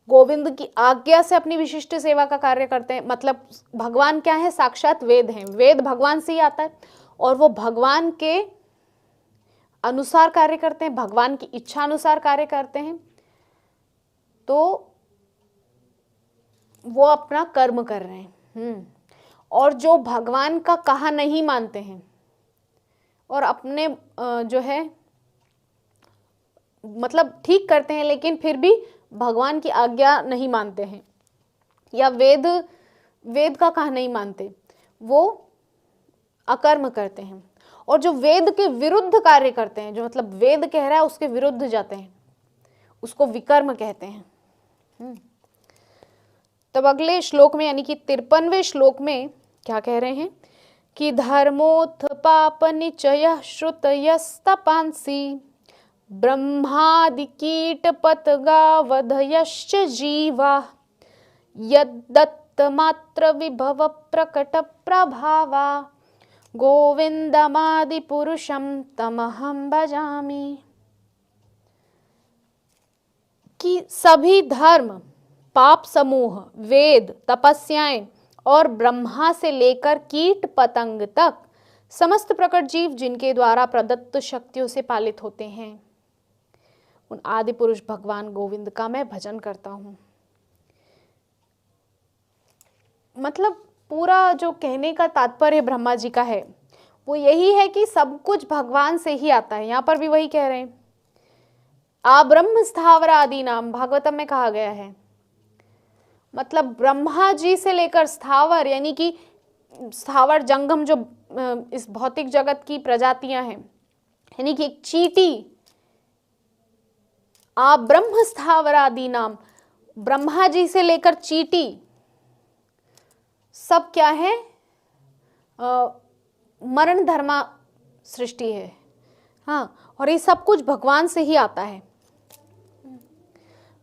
गोविंद की आज्ञा से अपनी विशिष्ट सेवा का कार्य करते हैं। मतलब भगवान क्या है, साक्षात वेद हैं, वेद भगवान से ही आता है और वो भगवान के अनुसार कार्य करते हैं, भगवान की इच्छा अनुसार कार्य करते हैं। तो वो अपना कर्म कर रहे हैं। और जो भगवान का कहा नहीं मानते हैं और अपने जो है मतलब ठीक करते हैं लेकिन फिर भी भगवान की आज्ञा नहीं मानते हैं या वेद का कहा नहीं मानते, वो अकर्म करते हैं। और जो वेद के विरुद्ध कार्य करते हैं, जो मतलब वेद कह रहा है उसके विरुद्ध जाते हैं, उसको विकर्म कहते हैं। तब अगले श्लोक में यानी कि 53वें श्लोक में क्या कह रहे हैं कि धर्मोत्थ पाप निचय श्रुतयस्तपांसि ब्रह्मादि कीट पतगावधयश्च जीवा यद्दत्त मात्र विभव प्रकट प्रभावा गोविंदमादि पुरुषम तमहं भजामि। कि सभी धर्म, पाप समूह, वेद, तपस्याएं और ब्रह्मा से लेकर कीट पतंग तक समस्त प्रकट जीव जिनके द्वारा प्रदत्त शक्तियों से पालित होते हैं, उन आदि पुरुष भगवान गोविंद का मैं भजन करता हूं। मतलब पूरा जो कहने का तात्पर्य ब्रह्मा जी का है वो यही है कि सब कुछ भगवान से ही आता है। यहां पर भी वही कह रहे हैं, आ ब्रह्म स्थावर आदि नाम भागवतम में कहा गया है। मतलब ब्रह्मा जी से लेकर स्थावर यानी कि स्थावर जंगम जो इस भौतिक जगत की प्रजातियां हैं, यानी कि एक चींटी, आ ब्रह्म स्थावर आदि नाम, ब्रह्मा जी से लेकर चींटी सब क्या है, मरण धर्मा सृष्टि है। हाँ, और ये सब कुछ भगवान से ही आता है,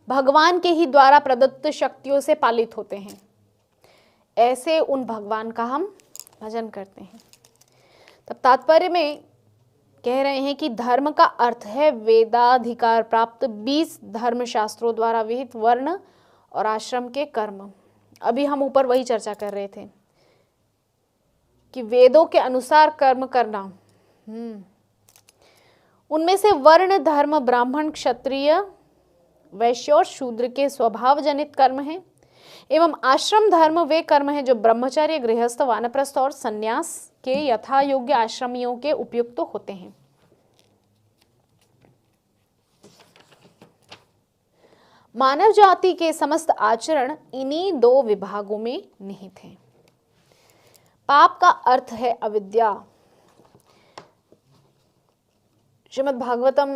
भगवान के ही द्वारा प्रदत्त शक्तियों से पालित होते हैं। ऐसे उन भगवान का हम भजन करते हैं। तब तात्पर्य में कह रहे हैं कि धर्म का अर्थ है वेदाधिकार प्राप्त 20 धर्म शास्त्रों द्वारा विहित वर्ण और आश्रम के कर्म। अभी हम ऊपर वही चर्चा कर रहे थे कि वेदों के अनुसार कर्म करना। उनमें से वर्ण धर्म ब्राह्मण, क्षत्रिय, वैश्य और शूद्र के स्वभाव जनित कर्म हैं, एवं आश्रम धर्म वे कर्म हैं जो ब्रह्मचर्य, गृहस्थ, वानप्रस्थ और संन्यास के यथा योग्य आश्रमियों के उपयुक्त होते हैं। मानव जाति के समस्त आचरण इन्हीं 2 विभागों में निहित हैं। पाप का अर्थ है अविद्या। श्रीमद् भागवतम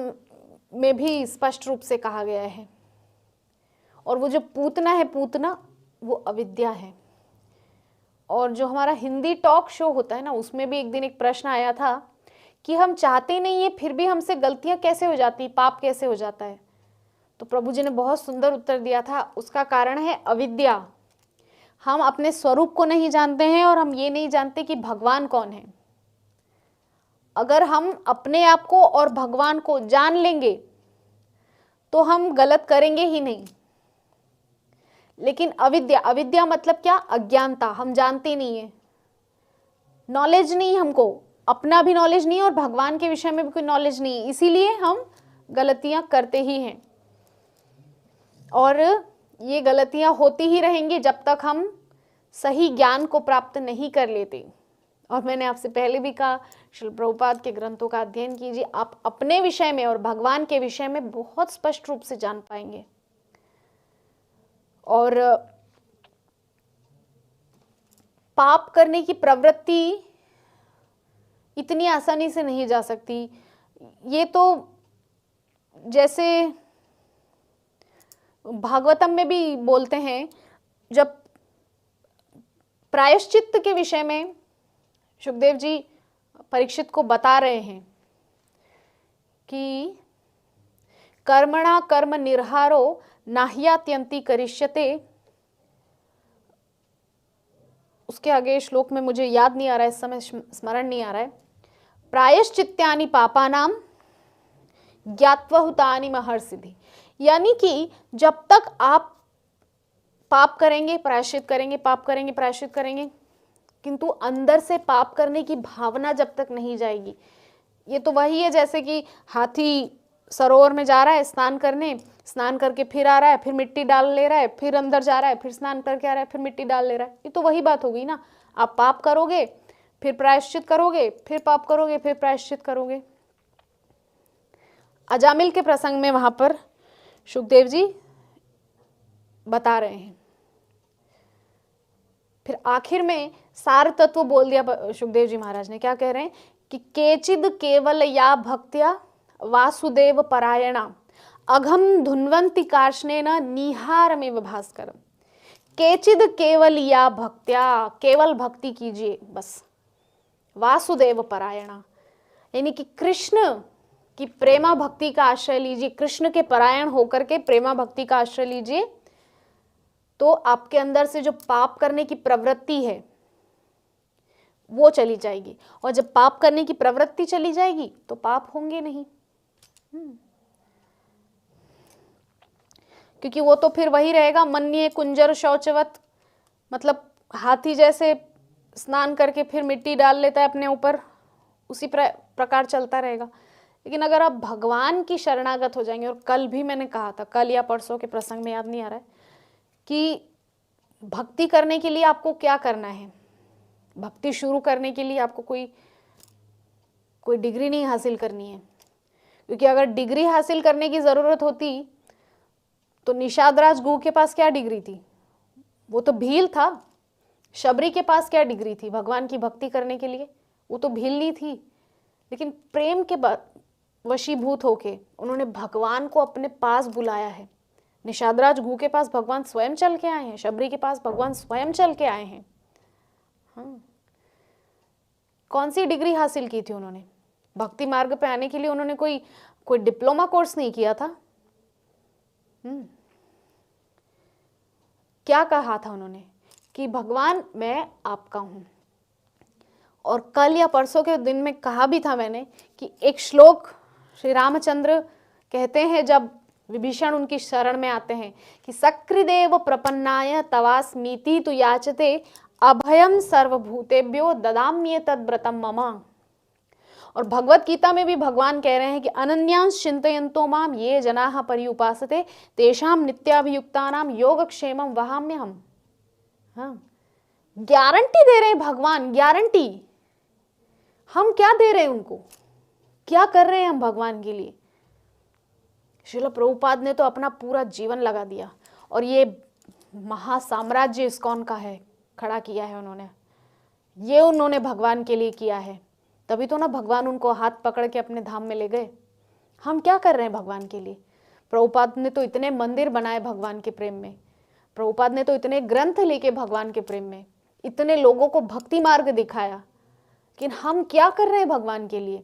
में भी स्पष्ट रूप से कहा गया है। और वो जो पूतना है, पूतना वो अविद्या है। और जो हमारा हिंदी टॉक शो होता है ना, उसमें भी एक दिन एक प्रश्न आया था कि हम चाहते नहीं है फिर भी हमसे गलतियां कैसे हो जाती, पाप कैसे हो जाता है। तो प्रभु जी ने बहुत सुंदर उत्तर दिया था, उसका कारण है अविद्या। हम अपने स्वरूप को नहीं जानते हैं और हम ये नहीं जानते कि भगवान कौन है। अगर हम अपने आप को और भगवान को जान लेंगे तो हम गलत करेंगे ही नहीं। लेकिन अविद्या, अविद्या मतलब क्या, अज्ञानता, हम जानते नहीं है, नॉलेज नहीं हमको, अपना भी नॉलेज नहीं है और भगवान के विषय में भी कोई नॉलेज नहीं है, इसीलिए हम गलतियां करते ही हैं। और ये गलतियां होती ही रहेंगी जब तक हम सही ज्ञान को प्राप्त नहीं कर लेते। और मैंने आपसे पहले भी कहा, श्रील प्रभुपाद के ग्रंथों का अध्ययन कीजिए, आप अपने विषय में और भगवान के विषय में बहुत स्पष्ट रूप से जान पाएंगे। और पाप करने की प्रवृत्ति इतनी आसानी से नहीं जा सकती। ये तो जैसे भागवतम में भी बोलते हैं, जब प्रायश्चित्त के विषय में सुखदेव जी परीक्षित को बता रहे हैं कि कर्मणा कर्म निर्हारो नाह्यात्यंती करिष्यते, उसके आगे श्लोक में मुझे याद नहीं आ रहा है इस समय, स्मरण नहीं आ रहा है, प्रायश्चित्यानि पापानाम ज्ञात्वहुतानि महर्षिधि। यानी कि जब तक आप पाप करेंगे प्रायश्चित करेंगे, पाप करेंगे प्रायश्चित करेंगे, किंतु अंदर से पाप करने की भावना जब तक नहीं जाएगी, ये तो वही है जैसे कि हाथी सरोवर में जा रहा है स्नान करने, स्नान करके फिर आ रहा है, फिर मिट्टी डाल ले रहा है, फिर अंदर जा रहा है, फिर स्नान करके आ रहा है, फिर मिट्टी डाल ले रहा है। ये तो वही बात होगी ना, आप पाप करोगे फिर प्रायश्चित करोगे, फिर पाप करोगे फिर प्रायश्चित करोगे। अजामिल के प्रसंग में वहां पर सुखदेव जी बता रहे हैं। फिर आखिर में सार तत्व बोल दिया सुखदेव जी महाराज ने। क्या कह रहे हैं कि केचिद केवल या भक्त्या वासुदेव परायणा अघम धुन्वंती कार्ष्णेन निहारमेव भास्करम। केचिद केवल या भक्त्या, केवल भक्ति कीजिए बस, वासुदेव परायणा यानी कि कृष्ण की प्रेमा भक्ति का आश्रय लीजिए, कृष्ण के परायण होकर के प्रेमा भक्ति का आश्रय लीजिए, तो आपके अंदर से जो पाप करने की प्रवृत्ति है वो चली जाएगी। और जब पाप करने की प्रवृत्ति चली जाएगी तो पाप होंगे नहीं, क्योंकि वो तो फिर वही रहेगा मन्ये कुंजर शौचवत, मतलब हाथी जैसे स्नान करके फिर मिट्टी डाल लेता है अपने ऊपर, उसी प्रकार चलता रहेगा। लेकिन अगर आप भगवान की शरणागत हो जाएंगे, और कल भी मैंने कहा था, कल या परसों के प्रसंग में याद नहीं आ रहा है, कि भक्ति करने के लिए आपको क्या करना है। भक्ति शुरू करने के लिए आपको कोई डिग्री नहीं हासिल करनी है, क्योंकि अगर डिग्री हासिल करने की जरूरत होती तो निषाद राज गुह के पास क्या डिग्री थी, वो तो भील था। शबरी के पास क्या डिग्री थी भगवान की भक्ति करने के लिए, वो तो भील नहीं थी। लेकिन प्रेम के वशीभूत होके उन्होंने भगवान को अपने पास बुलाया है। निषादराज गुह के पास भगवान स्वयं चल के आए हैं, शबरी के पास भगवान स्वयं चल के आए हैं। हाँ, कौन सी डिग्री हासिल की थी उन्होंने? भक्ति मार्ग पे आने के लिए उन्होंने कोई डिप्लोमा कोर्स नहीं किया था। क्या कहा था उन्होंने कि भगवान मैं आपका हूं। और कल या परसों के दिन में कहा भी था मैंने कि एक श्लोक श्री रामचंद्र कहते हैं जब विभीषण उनकी शरण में आते हैं कि सकृदेव प्रपन्नाय तवास्मीति तु याचते अभयम सर्वभूतेभ्यो ददाम्ये तद्व्रतम मम। और भगवत गीता में भी भगवान कह रहे हैं कि अनन्यांश चिंतयन्तो माम ये जनाः पर्युपासते तेषां नित्याभियुक्तानां योगक्षेमं वहाम्यहम्। हाँ, गारंटी दे रहे हैं भगवान, गारंटी। हम क्या दे रहे हैं उनको, क्या कर रहे हैं हम भगवान के लिए? श्रील प्रभुपाद ने तो अपना पूरा जीवन लगा दिया, और ये महासाम्राज्य इस्कॉन का है, खड़ा किया है उन्होंने, ये उन्होंने भगवान के लिए किया है। तभी तो ना भगवान उनको हाथ पकड़ के अपने धाम में ले गए। हम क्या कर रहे हैं भगवान के लिए? प्रभुपाद ने तो इतने मंदिर बनाए भगवान के प्रेम में, प्रभुपाद ने तो इतने ग्रंथ लेके भगवान के प्रेम में, इतने लोगों को भक्ति मार्ग दिखाया, लेकिन हम क्या कर रहे हैं भगवान के लिए?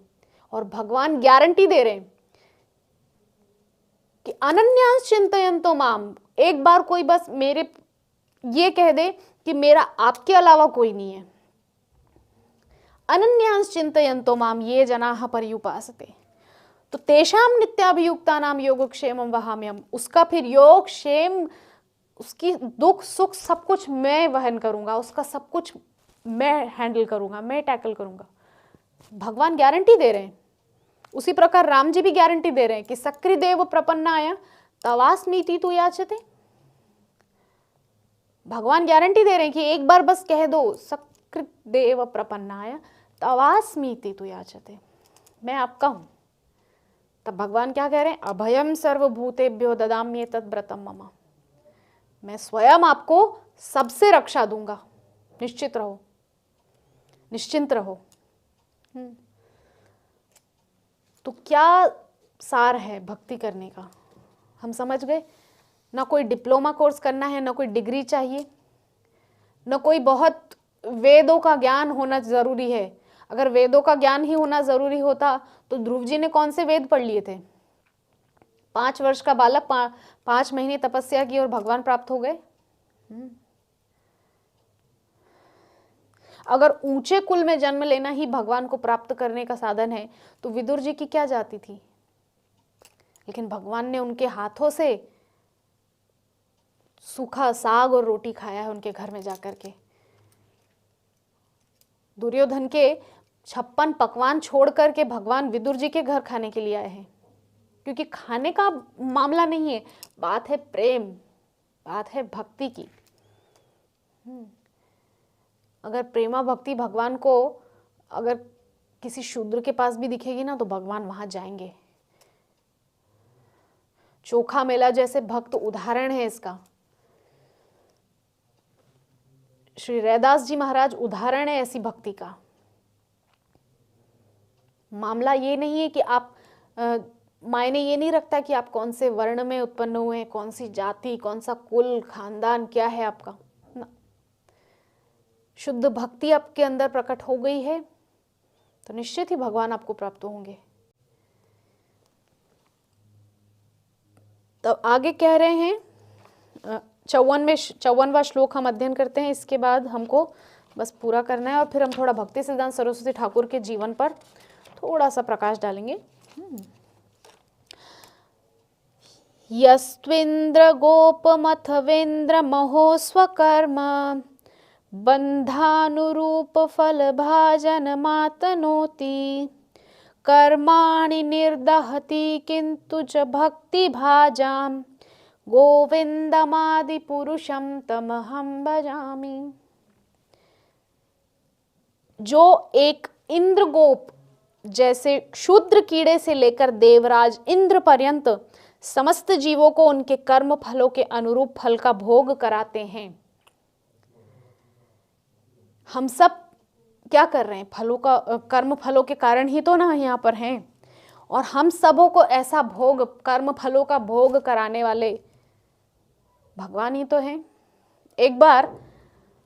और भगवान गारंटी दे रहे हैं कि अनन्यांश चिंतयन्तो माम, एक बार कोई बस मेरे ये कह दे कि मेरा आपके अलावा कोई नहीं है, अनन्यांश चिंतयन्तो माम ये जनाः पर्युपासते, तो तेषां नित्याभियुक्तानां योगक्षेमं वहाम्यहम्। उसका फिर योग क्षेम, उसकी दुख सुख सब कुछ मैं वहन करूंगा, उसका सब कुछ मैं हैंडल करूंगा, मैं टैकल करूंगा। भगवान गारंटी दे रहे हैं, उसी प्रकार राम जी भी गारंटी दे रहे हैं कि सकृदेव प्रपन्नाय तवास्मीति तु याचते। भगवान गारंटी दे रहे हैं कि एक बार बस कह दो सकृदेव प्रपन्नाय तवास्मीति तु याचते, मैं आपका हूं। तब भगवान क्या कह रहे हैं, अभयम सर्वभूतेभ्यो ददाम्येतत् व्रतम मम, मैं स्वयं आपको सबसे रक्षा दूंगा, निश्चित रहो, निश्चिंत रहो। तो क्या सार है भक्ति करने का, हम समझ गए। ना कोई डिप्लोमा कोर्स करना है, ना कोई डिग्री चाहिए, ना कोई बहुत वेदों का ज्ञान होना जरूरी है। अगर वेदों का ज्ञान ही होना जरूरी होता तो ध्रुव जी ने कौन से वेद पढ़ लिए थे? 5 वर्ष का बालक 5 महीने तपस्या की और भगवान प्राप्त हो गए। अगर ऊंचे कुल में जन्म लेना ही भगवान को प्राप्त करने का साधन है तो विदुर जी की क्या जाति थी? लेकिन भगवान ने उनके हाथों से सूखा साग और रोटी खाया है उनके घर में जाकर के। दुर्योधन के 56 पकवान छोड़ करके भगवान विदुर जी के घर खाने के लिए आए हैं, क्योंकि खाने का मामला नहीं है, बात है प्रेम, बात है भक्ति की। अगर प्रेमा भक्ति भगवान को अगर किसी शूद्र के पास भी दिखेगी ना तो भगवान वहां जाएंगे। चोखा मेला जैसे भक्त उदाहरण है इसका। श्री रैदास जी महाराज उदाहरण है ऐसी भक्ति का। मामला ये नहीं है कि आप मायने ये नहीं रखता कि आप कौन से वर्ण में उत्पन्न हुए हैं, कौन सी जाति, कौन सा कुल, खानदान क्या है आपका ना। शुद्ध भक्ति आपके अंदर प्रकट हो गई है तो निश्चित ही भगवान आपको प्राप्त होंगे। तो आगे कह रहे हैं 54वां श्लोक हम अध्ययन करते हैं। इसके बाद हमको बस पूरा करना है और फिर हम थोड़ा भक्ति सिद्धांत सरस्वती ठाकुर के जीवन पर थोड़ा सा प्रकाश डालेंगे। यस्त्विंद्र गोपमथवेंद्र महो स्वकर्म बंधानुरूप फल भाजन मातनोति कर्माणि निर्दहति किंतु च भक्ति भाजाम गोविंदमादि पुरुषम तमहं भजामि। जो एक इंद्रगोप जैसे क्षुद्र कीड़े से लेकर देवराज इंद्र पर्यंत समस्त जीवों को उनके कर्म फलों के अनुरूप फल का भोग कराते हैं, हम सब क्या कर रहे हैं? फलों का कर्म फलों के कारण ही तो ना यहाँ पर हैं, और हम सबों को ऐसा भोग, कर्म फलों का भोग कराने वाले भगवान ही तो हैं। एक बार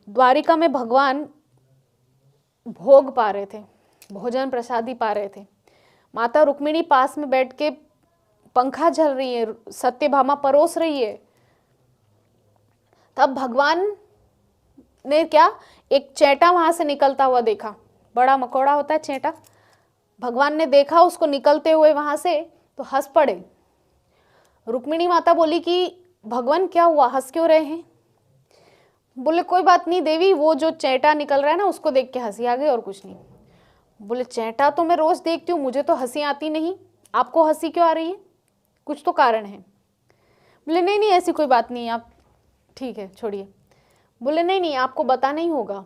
द्वारिका में भगवान भोग पा रहे थे, भोजन प्रसादी पा रहे थे। माता रुक्मिणी पास में बैठ के पंखा झल रही है, सत्यभामा परोस रही है। तब भगवान ने क्या, एक चैंटा वहां से निकलता हुआ देखा। बड़ा मकोड़ा होता है चैंटा। भगवान ने देखा उसको निकलते हुए वहां से तो हंस पड़े। रुक्मिणी माता बोली कि भगवान क्या हुआ, हंस क्यों रहे हैं? बोले कोई बात नहीं देवी, वो जो चैंटा निकल रहा है ना उसको देख के हंसी आ गई और कुछ नहीं। बोले चैंटा तो मैं रोज देखती हूँ, मुझे तो हंसी आती नहीं, आपको हंसी क्यों आ रही है? कुछ तो कारण है। बोले नहीं नहीं ऐसी कोई बात नहीं, आप ठीक है छोड़िए। बोले नहीं नहीं आपको बताना ही होगा।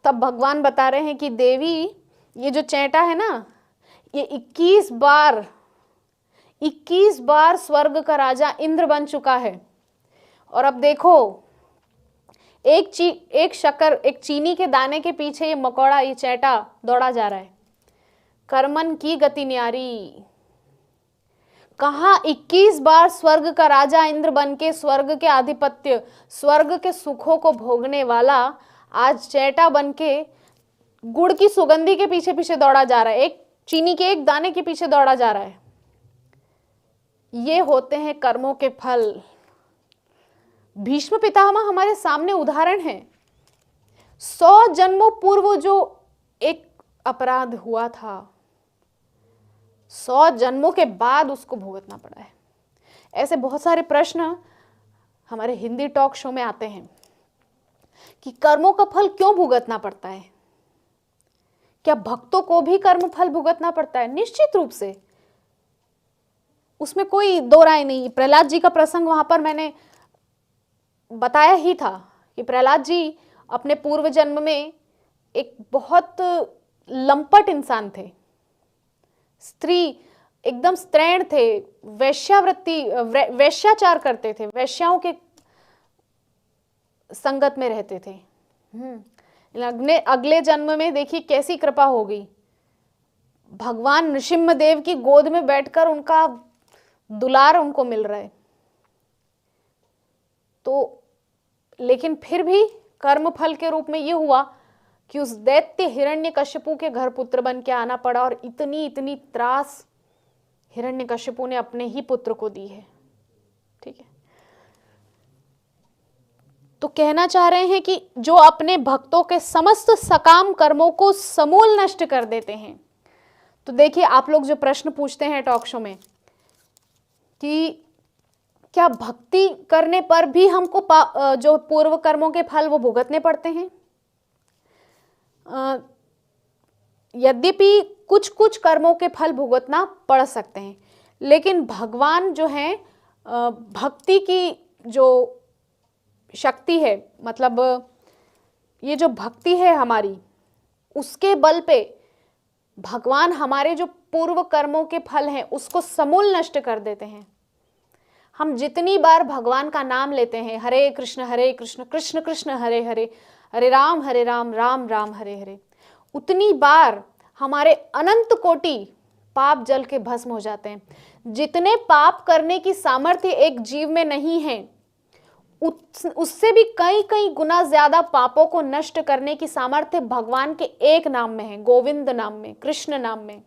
तब भगवान बता रहे हैं कि देवी ये जो चैंटा है ना, ये 21 बार स्वर्ग का राजा इंद्र बन चुका है। और अब देखो एक चीनी के दाने के पीछे ये मकोड़ा, ये चैंटा दौड़ा जा रहा है। कर्मन की गति न्यारी। कहा 21 बार स्वर्ग का राजा इंद्र बन के स्वर्ग के आधिपत्य, स्वर्ग के सुखों को भोगने वाला आज चैंटा बन के गुड़ की सुगंधी के पीछे पीछे दौड़ा जा रहा है, एक चीनी के एक दाने के पीछे दौड़ा जा रहा है। ये होते हैं कर्मों के फल। भीष्म पितामह हमारे सामने उदाहरण है। 100 जन्मों पूर्व जो एक अपराध हुआ था, 100 जन्मों के बाद उसको भुगतना पड़ा है। ऐसे बहुत सारे प्रश्न हमारे हिंदी टॉक शो में आते हैं कि कर्मों का फल क्यों भुगतना पड़ता है, क्या भक्तों को भी कर्म फल भुगतना पड़ता है? निश्चित रूप से, उसमें कोई दो राय नहीं। प्रहलाद जी का प्रसंग वहां पर मैंने बताया ही था कि प्रहलाद जी अपने पूर्व जन्म में एक बहुत लंपट इंसान थे, स्त्री, एकदम स्त्रैण थे, वैश्यावृत्ति वैश्याचार करते थे, वैश्याओं के संगत में रहते थे। अगले जन्म में देखिए कैसी कृपा हो गई, भगवान नृसिंहदेव की गोद में बैठकर उनका दुलार उनको मिल रहा है। तो लेकिन फिर भी कर्म फल के रूप में यह हुआ कि उस दैत्य हिरण्यकश्यपु के घर पुत्र बन के आना पड़ा, और इतनी इतनी त्रास हिरण्यकश्यपु ने अपने ही पुत्र को दी है। ठीक है, तो कहना चाह रहे हैं कि जो अपने भक्तों के समस्त सकाम कर्मों को समूल नष्ट कर देते हैं। तो देखिए, आप लोग जो प्रश्न पूछते हैं टॉक शो में कि क्या भक्ति करने पर भी हमको जो पूर्व कर्मों के फल वो भुगतने पड़ते हैं? यद्यपि कुछ कुछ कर्मों के फल भुगतना पड़ सकते हैं, लेकिन भगवान जो है, भक्ति की जो शक्ति है, मतलब ये जो भक्ति है हमारी, उसके बल पे भगवान हमारे जो पूर्व कर्मों के फल हैं उसको समूल नष्ट कर देते हैं। हम जितनी बार भगवान का नाम लेते हैं, हरे कृष्ण कृष्ण कृष्ण हरे हरे, हरे राम राम राम हरे हरे, उतनी बार हमारे अनंत कोटि पाप जल के भस्म हो जाते हैं। जितने पाप करने की सामर्थ्य एक जीव में नहीं है, उससे भी कई कई गुना ज्यादा पापों को नष्ट करने की सामर्थ्य भगवान के एक नाम में है, गोविंद नाम में, कृष्ण नाम में।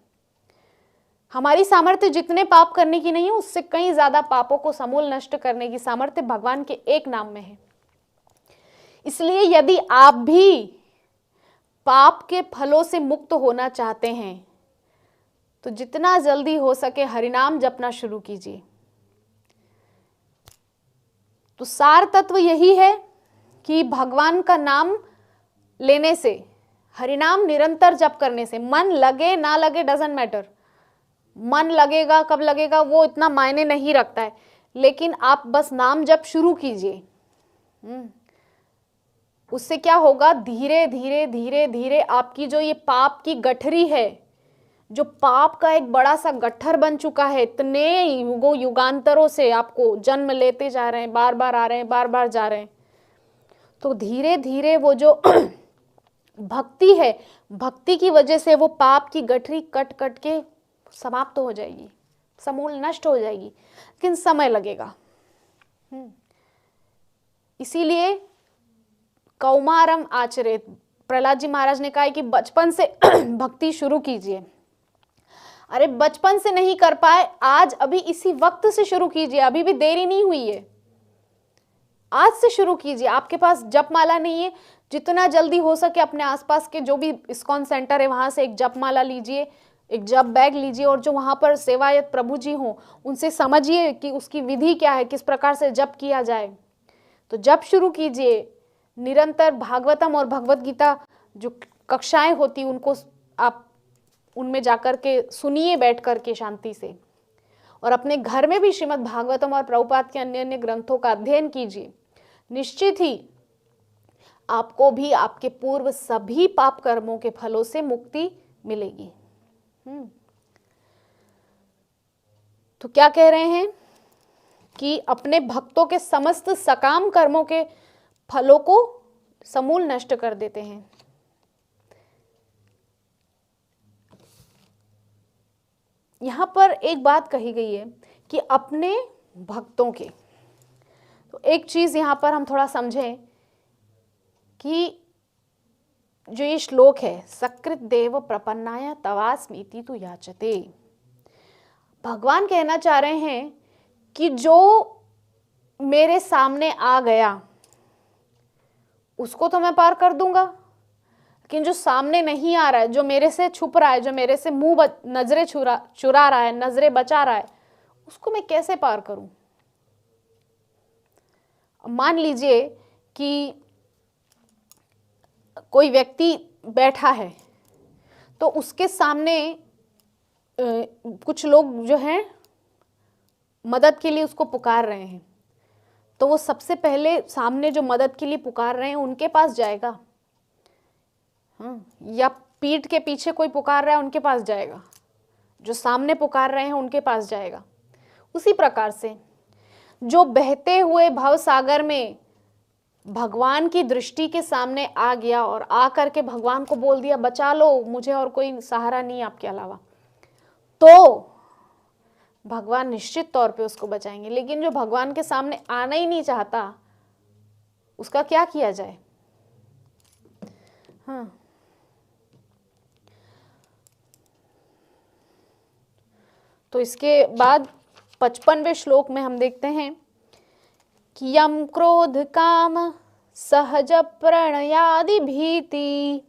हमारी सामर्थ्य जितने पाप करने की नहीं है, उससे कई ज्यादा पापों को समूल नष्ट करने की सामर्थ्य भगवान के एक नाम में है। इसलिए यदि आप भी पाप के फलों से मुक्त होना चाहते हैं तो जितना जल्दी हो सके हरिनाम जपना शुरू कीजिए। तो सार तत्व यही है कि भगवान का नाम लेने से, हरिनाम निरंतर जप करने से, मन लगे ना लगे डजंट मैटर, मन लगेगा कब लगेगा वो इतना मायने नहीं रखता है, लेकिन आप बस नाम जप शुरू कीजिए। उससे क्या होगा, धीरे धीरे धीरे धीरे आपकी जो ये पाप की गठरी है, जो पाप का एक बड़ा सा गट्ठर बन चुका है, इतने युगों युगांतरों से आपको जन्म लेते जा रहे हैं, बार बार आ रहे हैं, बार बार जा रहे हैं, तो धीरे धीरे वो जो भक्ति है, भक्ति की वजह से वो पाप की गठरी कट कट के समाप्त हो जाएगी, समूल नष्ट हो जाएगी, लेकिन समय लगेगा। इसीलिए कौमारम आचरेत, प्रहलाद जी महाराज ने कहा है कि बचपन से भक्ति शुरू कीजिए। अरे बचपन से नहीं कर पाए, आज अभी इसी वक्त से शुरू कीजिए, अभी भी देरी नहीं हुई है, आज से शुरू कीजिए। आपके पास जपमाला नहीं है, जितना जल्दी हो सके अपने आसपास के जो भी इस्कॉन सेंटर है वहां से एक जपमाला लीजिए, एक जप बैग लीजिए, और जो वहां पर सेवायत प्रभु जी हों उनसे समझिए कि उसकी विधि क्या है, किस प्रकार से जप किया जाए। तो जप शुरू कीजिए, निरंतर भागवतम और भगवत गीता जो कक्षाएं होती उनको आप उनमें जाकर के सुनिए बैठ कर के शांति से, और अपने घर में भी श्रीमद् भागवतम और प्रभुपाद के अन्य अन्य ग्रंथों का अध्ययन कीजिए। निश्चित ही आपको भी आपके पूर्व सभी पाप कर्मों के फलों से मुक्ति मिलेगी। तो क्या कह रहे हैं कि अपने भक्तों के समस्त सकाम कर्मों के फलों को समूल नष्ट कर देते हैं। यहां पर एक बात कही गई है कि अपने भक्तों के, तो एक चीज यहां पर हम थोड़ा समझें कि जो ये श्लोक है, सकृत देव प्रपन्नाय तवास्मीति तु याचते, भगवान कहना चाह रहे हैं कि जो मेरे सामने आ गया उसको तो मैं पार कर दूंगा, लेकिन जो सामने नहीं आ रहा है, जो मेरे से छुप रहा है, जो मेरे से नजरें चुरा रहा है, नजरें बचा रहा है, उसको मैं कैसे पार करूं। मान लीजिए कि कोई व्यक्ति बैठा है, तो उसके सामने कुछ लोग जो हैं मदद के लिए उसको पुकार रहे हैं, तो वो सबसे पहले सामने जो मदद के लिए पुकार रहे हैं उनके पास जाएगा, या पीठ के पीछे कोई पुकार रहा है उनके पास जाएगा, जो सामने पुकार रहे हैं उनके पास जाएगा। उसी प्रकार से जो बहते हुए भव सागर में भगवान की दृष्टि के सामने आ गया और आ करके भगवान को बोल दिया बचा लो मुझे, और कोई सहारा नहीं आपके अलावा, तो भगवान निश्चित तौर पे उसको बचाएंगे। लेकिन जो भगवान के सामने आना ही नहीं चाहता, उसका क्या किया जाए? हाँ, तो इसके बाद 55वें श्लोक में हम देखते हैं कि यम क्रोध काम सहज प्रणयादि भीति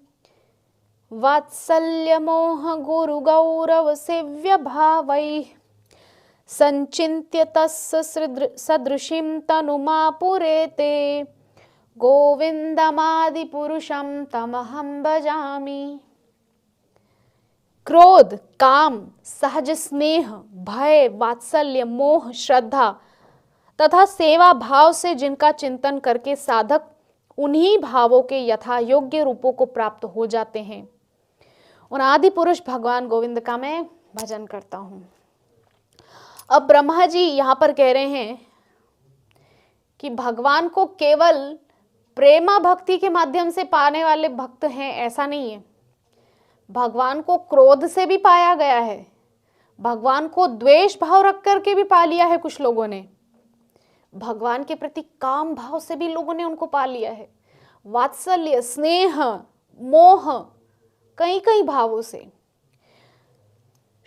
वात्सल्य मोह गुरु गौरव सेव्य भावै संचिन्त्य तस्य सदृशीं तनुमापुरेते गोविंदमादि पुरुषं तमहं भजामि। क्रोध, काम, सहज स्नेह, भय, वात्सल्य, मोह, श्रद्धा तथा सेवा भाव से जिनका चिंतन करके साधक उन्हीं भावों के यथा योग्य रूपों को प्राप्त हो जाते हैं, उन आदि पुरुष भगवान गोविंद का मैं भजन करता हूं। अब ब्रह्मा जी यहां पर कह रहे हैं कि भगवान को केवल प्रेमा भक्ति के माध्यम से पाने वाले भक्त हैं, ऐसा नहीं है। भगवान को क्रोध से भी पाया गया है, भगवान को द्वेष भाव रख करके भी पा लिया है कुछ लोगों ने, भगवान के प्रति काम भाव से भी लोगों ने उनको पा लिया है, वात्सल्य, स्नेह, मोह, कई कई भावों से।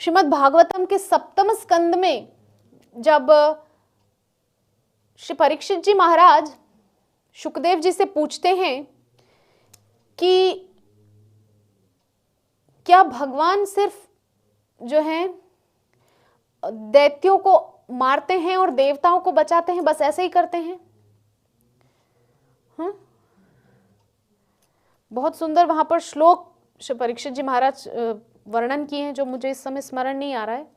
श्रीमद् भागवतम के 7वें स्कंद में जब श्री परीक्षित जी महाराज शुकदेव जी से पूछते हैं कि क्या भगवान सिर्फ जो है दैत्यों को मारते हैं और देवताओं को बचाते हैं, बस ऐसे ही करते हैं? बहुत सुंदर वहां पर श्लोक श्री परीक्षित जी महाराज वर्णन किए हैं, जो मुझे इस समय स्मरण नहीं आ रहा है,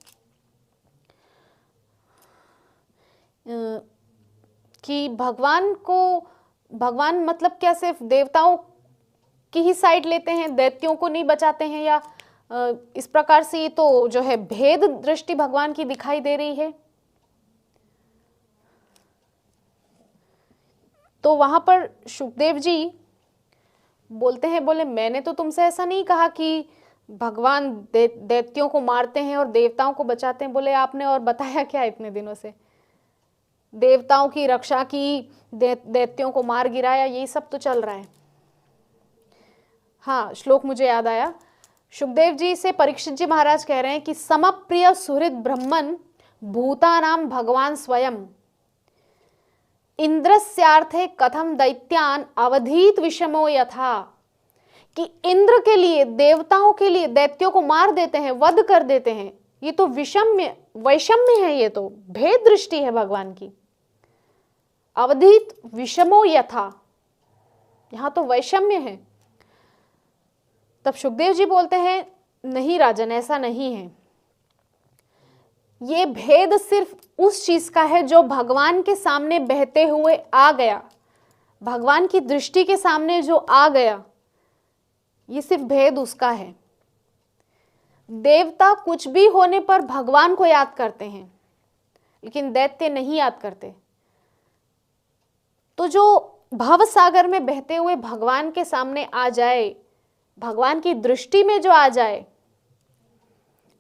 कि भगवान मतलब क्या सिर्फ देवताओं की ही साइड लेते हैं, दैत्यों को नहीं बचाते हैं, या इस प्रकार से ये तो जो है भेद दृष्टि भगवान की दिखाई दे रही है। तो वहां पर शुकदेव जी बोलते हैं, बोले मैंने तो तुमसे ऐसा नहीं कहा कि भगवान दैत्यों को मारते हैं और देवताओं को बचाते हैं। बोले आपने और बताया क्या इतने दिनों से? देवताओं की रक्षा की, दैत्यों को मार गिराया, यही सब तो चल रहा है। हाँ, श्लोक मुझे याद आया। शुकदेव जी से परीक्षित जी महाराज कह रहे हैं कि समप्रिय सुहृद ब्रह्मन भूतानाम भगवान स्वयं इंद्रस्यार्थे कथम दैत्यान अवधीत विषमो यथा, कि इंद्र के लिए, देवताओं के लिए दैत्यों को मार देते हैं, वध कर देते हैं। ये तो वैषम्य है, ये तो भेद दृष्टि है भगवान की। अवधीत विषमो यथा, यहां तो वैषम्य है। तब शुकदेव जी बोलते हैं नहीं राजन, ऐसा नहीं है। ये भेद सिर्फ उस चीज का है जो भगवान के सामने बहते हुए आ गया, भगवान की दृष्टि के सामने जो आ गया, ये सिर्फ भेद उसका है। देवता कुछ भी होने पर भगवान को याद करते हैं, लेकिन दैत्य नहीं याद करते। तो जो भव सागर में बहते हुए भगवान के सामने आ जाए, भगवान की दृष्टि में जो आ जाए,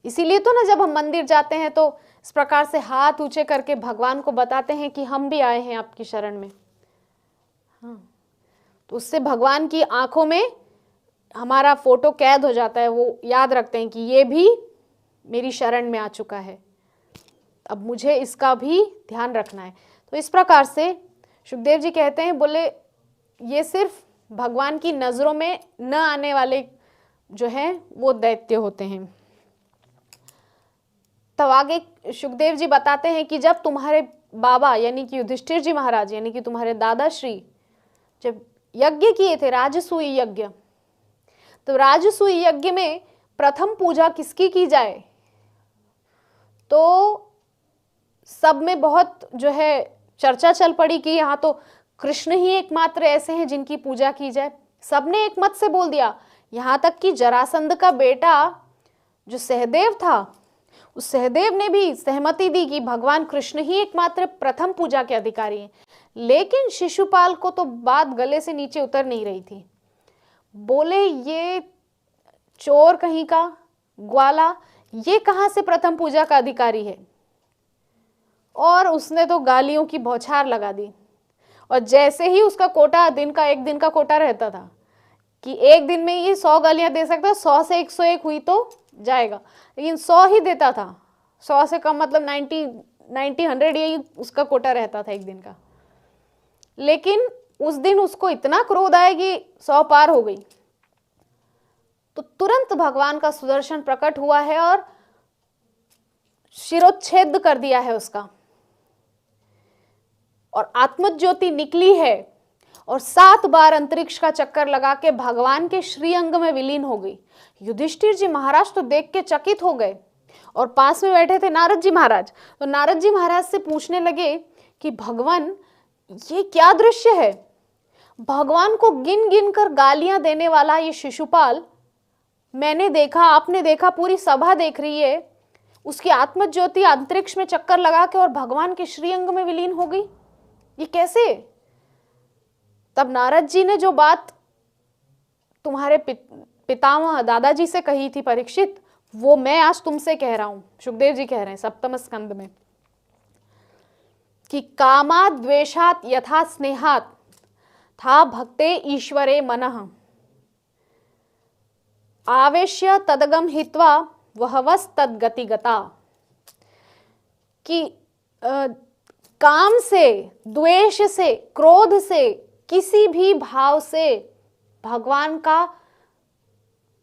इसीलिए तो ना जब हम मंदिर जाते हैं तो इस प्रकार से हाथ ऊंचे करके भगवान को बताते हैं कि हम भी आए हैं आपकी शरण में। हाँ, तो उससे भगवान की आंखों में हमारा फोटो कैद हो जाता है, वो याद रखते हैं कि ये भी मेरी शरण में आ चुका है, अब मुझे इसका भी ध्यान रखना है। तो इस प्रकार से शुकदेव जी कहते हैं, बोले ये सिर्फ भगवान की नजरों में न आने वाले जो हैं वो दैत्य होते हैं। तब आगे शुकदेव जी बताते हैं कि जब तुम्हारे बाबा यानी कि युधिष्ठिर जी महाराज यानी कि तुम्हारे दादाश्री जब यज्ञ किए थे, राजसूय यज्ञ, तो राजसूय यज्ञ में प्रथम पूजा किसकी की जाए, तो सब में बहुत जो है चर्चा चल पड़ी कि यहाँ तो कृष्ण ही एकमात्र ऐसे हैं जिनकी पूजा की जाए। सबने एक मत से बोल दिया, यहाँ तक कि जरासंध का बेटा जो सहदेव था, उस सहदेव ने भी सहमति दी कि भगवान कृष्ण ही एकमात्र प्रथम पूजा के अधिकारी हैं। लेकिन शिशुपाल को तो बात गले से नीचे उतर नहीं रही थी। बोले ये चोर कहीं का, ग्वाला, ये कहाँ से प्रथम पूजा का अधिकारी है। और उसने तो गालियों की बौछार लगा दी। और जैसे ही उसका कोटा एक दिन का कोटा रहता था कि एक दिन में ये 100 गालियां दे सकता, 100 से 101 हुई तो जाएगा, लेकिन 100 ही देता था। 100 से कम मतलब 90 100 यही उसका कोटा रहता था एक दिन का। लेकिन उस दिन उसको इतना क्रोध आया कि 100 पार हो गई, तो तुरंत भगवान का सुदर्शन प्रकट हुआ है और शिरोच्छेद कर दिया है उसका, और आत्मज्योति निकली है और 7 बार अंतरिक्ष का चक्कर लगा के भगवान के श्रीअंग में विलीन हो गई। युधिष्ठिर जी महाराज तो देख के चकित हो गए, और पास में बैठे थे नारद जी महाराज। तो नारद जी महाराज से पूछने लगे कि भगवान ये क्या दृश्य है, भगवान को गिन गिन कर गालियां देने वाला ये शिशुपाल मैंने देखा, आपने देखा, पूरी सभा देख रही है, उसकी आत्मज्योति अंतरिक्ष में चक्कर लगा के और भगवान के श्रीअंग में विलीन हो गई, ये कैसे। तब नारद जी ने जो बात तुम्हारे पितामह दादाजी से कही थी परीक्षित, वो मैं आज तुमसे कह रहा हूं। सुखदेव जी कह रहे हैं सप्तम स्कंद में कि कामात् द्वेषात् यथा स्नेहात् था भक्ते ईश्वरे मनः आवेश्य तदगम हित्वा वहवस तद्गति गता। कि काम से, द्वेष से, क्रोध से, किसी भी भाव से भगवान का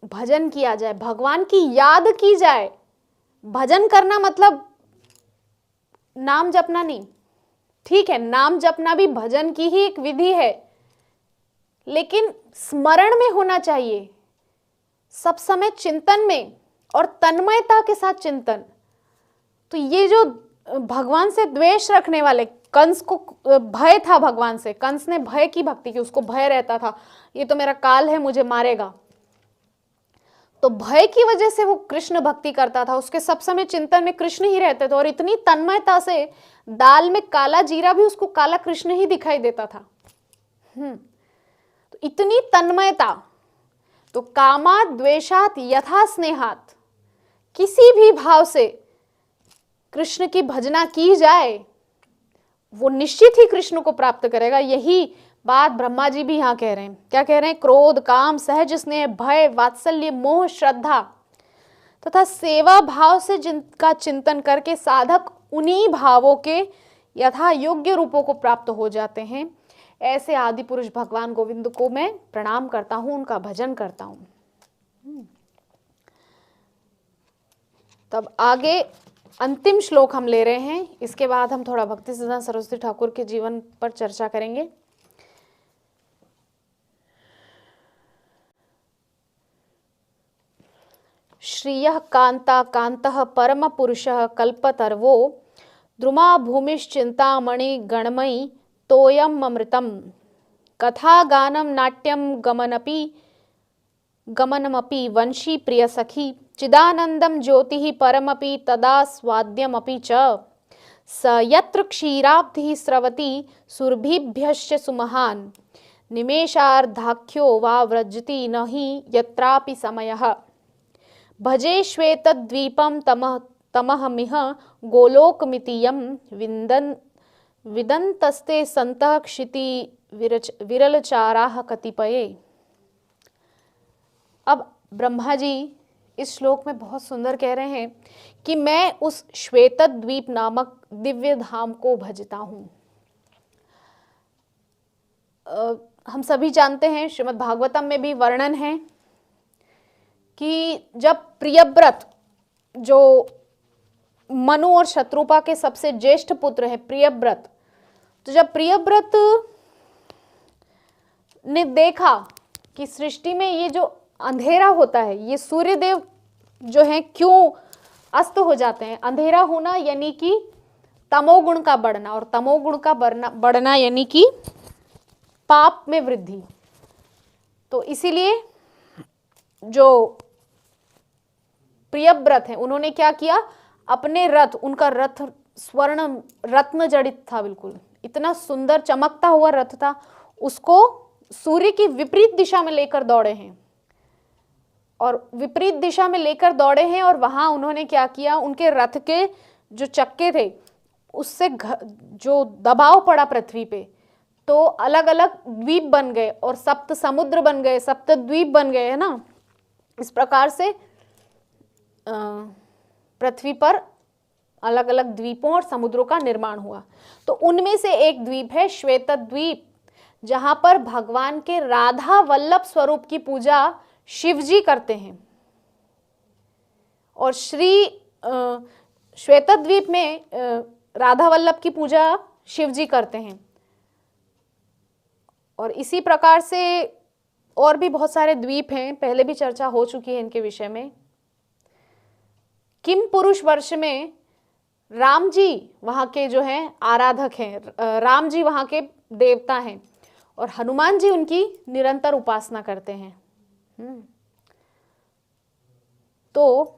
भजन किया जाए, भगवान की याद की जाए। भजन करना मतलब नाम जपना नहीं, ठीक है, नाम जपना भी भजन की ही एक विधि है, लेकिन स्मरण में होना चाहिए, सब समय चिंतन में और तन्मयता के साथ चिंतन। तो ये जो भगवान से द्वेष रखने वाले, कंस को भय था भगवान से, कंस ने भय की भक्ति की, उसको भय रहता था ये तो मेरा काल है मुझे मारेगा, तो भय की वजह से वो कृष्ण भक्ति करता था, उसके सब समय चिंतन में कृष्ण ही रहते थे, और इतनी तन्मयता से दाल में काला जीरा भी उसको काला कृष्ण ही दिखाई देता था। तो इतनी तन्मयता। तो कामात् द्वेषात् यथा स्नेहात्, किसी भी भाव से कृष्ण की भजना की जाए वो निश्चित ही कृष्ण को प्राप्त करेगा। यही बात ब्रह्मा जी भी यहाँ कह रहे हैं। क्या कह रहे हैं? क्रोध, काम, सहज स्नेह, भय, वात्सल्य, मोह, श्रद्धा तथा सेवा भाव से जिनका चिंतन करके साधक उन्हीं भावों के यथा योग्य रूपों को प्राप्त हो जाते हैं, ऐसे आदि पुरुष भगवान गोविंद को मैं प्रणाम करता हूं, उनका भजन करता हूं। तब आगे अंतिम श्लोक हम ले रहे हैं, इसके बाद हम थोड़ा भक्ति सिद्धांत सरस्वती ठाकुर के जीवन पर चर्चा करेंगे। श्रियः कांता कांतः परम पुरुषः कल्पतर्वो द्रुमा भूमिश्चिंतामणि गणमयी तोयम अमृतम कथा गानम नाट्यम गमनमपि वंशी प्रिय सखी चिदानंदम ज्योतिः परमपि तदा स्वाद्यमपि च स यत्र क्षीराब्धिः स्रवति सुरभिभ्यश्च सुमहान् निमेषार्धाख्यो वा व्रजति न हि यत्रापि समयः भजे श्वेतद्वीपं तमहमिह गोलोकमितियं विदन्तस्ते सन्तः क्षिति विरलचाराः कतिपये। अब ब्रह्मा जी इस श्लोक में बहुत सुंदर कह रहे हैं कि मैं उस श्वेतद्वीप नामक दिव्य धाम को भजता हूं। हम सभी जानते हैं, श्रीमद् भागवतम में भी वर्णन है कि जब प्रियव्रत, जो मनु और शत्रुपा के सबसे ज्येष्ठ पुत्र है प्रियव्रत, तो जब प्रियव्रत ने देखा कि सृष्टि में ये जो अंधेरा होता है, ये सूर्यदेव
जो हैं क्यों अस्त हो जाते हैं? अंधेरा होना यानी कि तमोगुण का बढ़ना, और तमोगुण का बढ़ना यानी कि पाप में वृद्धि। तो इसीलिए जो प्रियव्रत हैं उन्होंने क्या किया, अपने रथ, उनका रथ स्वर्ण रत्न जड़ित था, बिल्कुल इतना सुंदर चमकता हुआ रथ था, उसको सूर्य की विपरीत दिशा में लेकर दौड़े हैं, और विपरीत दिशा में लेकर दौड़े हैं। और वहां उन्होंने क्या किया, उनके रथ के जो चक्के थे उससे जो दबाव पड़ा पृथ्वी पे, तो अलग अलग द्वीप बन गए और सप्त समुद्र बन गए, सप्त द्वीप बन गए, है ना। इस प्रकार से पृथ्वी पर अलग अलग द्वीपों और समुद्रों का निर्माण हुआ। तो उनमें से एक द्वीप है श्वेत द्वीप, जहां पर भगवान के राधा वल्लभ स्वरूप की पूजा शिव जी करते हैं। और श्वेत द्वीप में राधा वल्लभ की पूजा शिव जी करते हैं। और इसी प्रकार से और भी बहुत सारे द्वीप हैं, पहले भी चर्चा हो चुकी है इनके विषय में। किम पुरुष वर्ष में राम जी वहां के जो हैं आराधक हैं, राम जी वहां के देवता हैं, और हनुमान जी उनकी निरंतर उपासना करते हैं। तो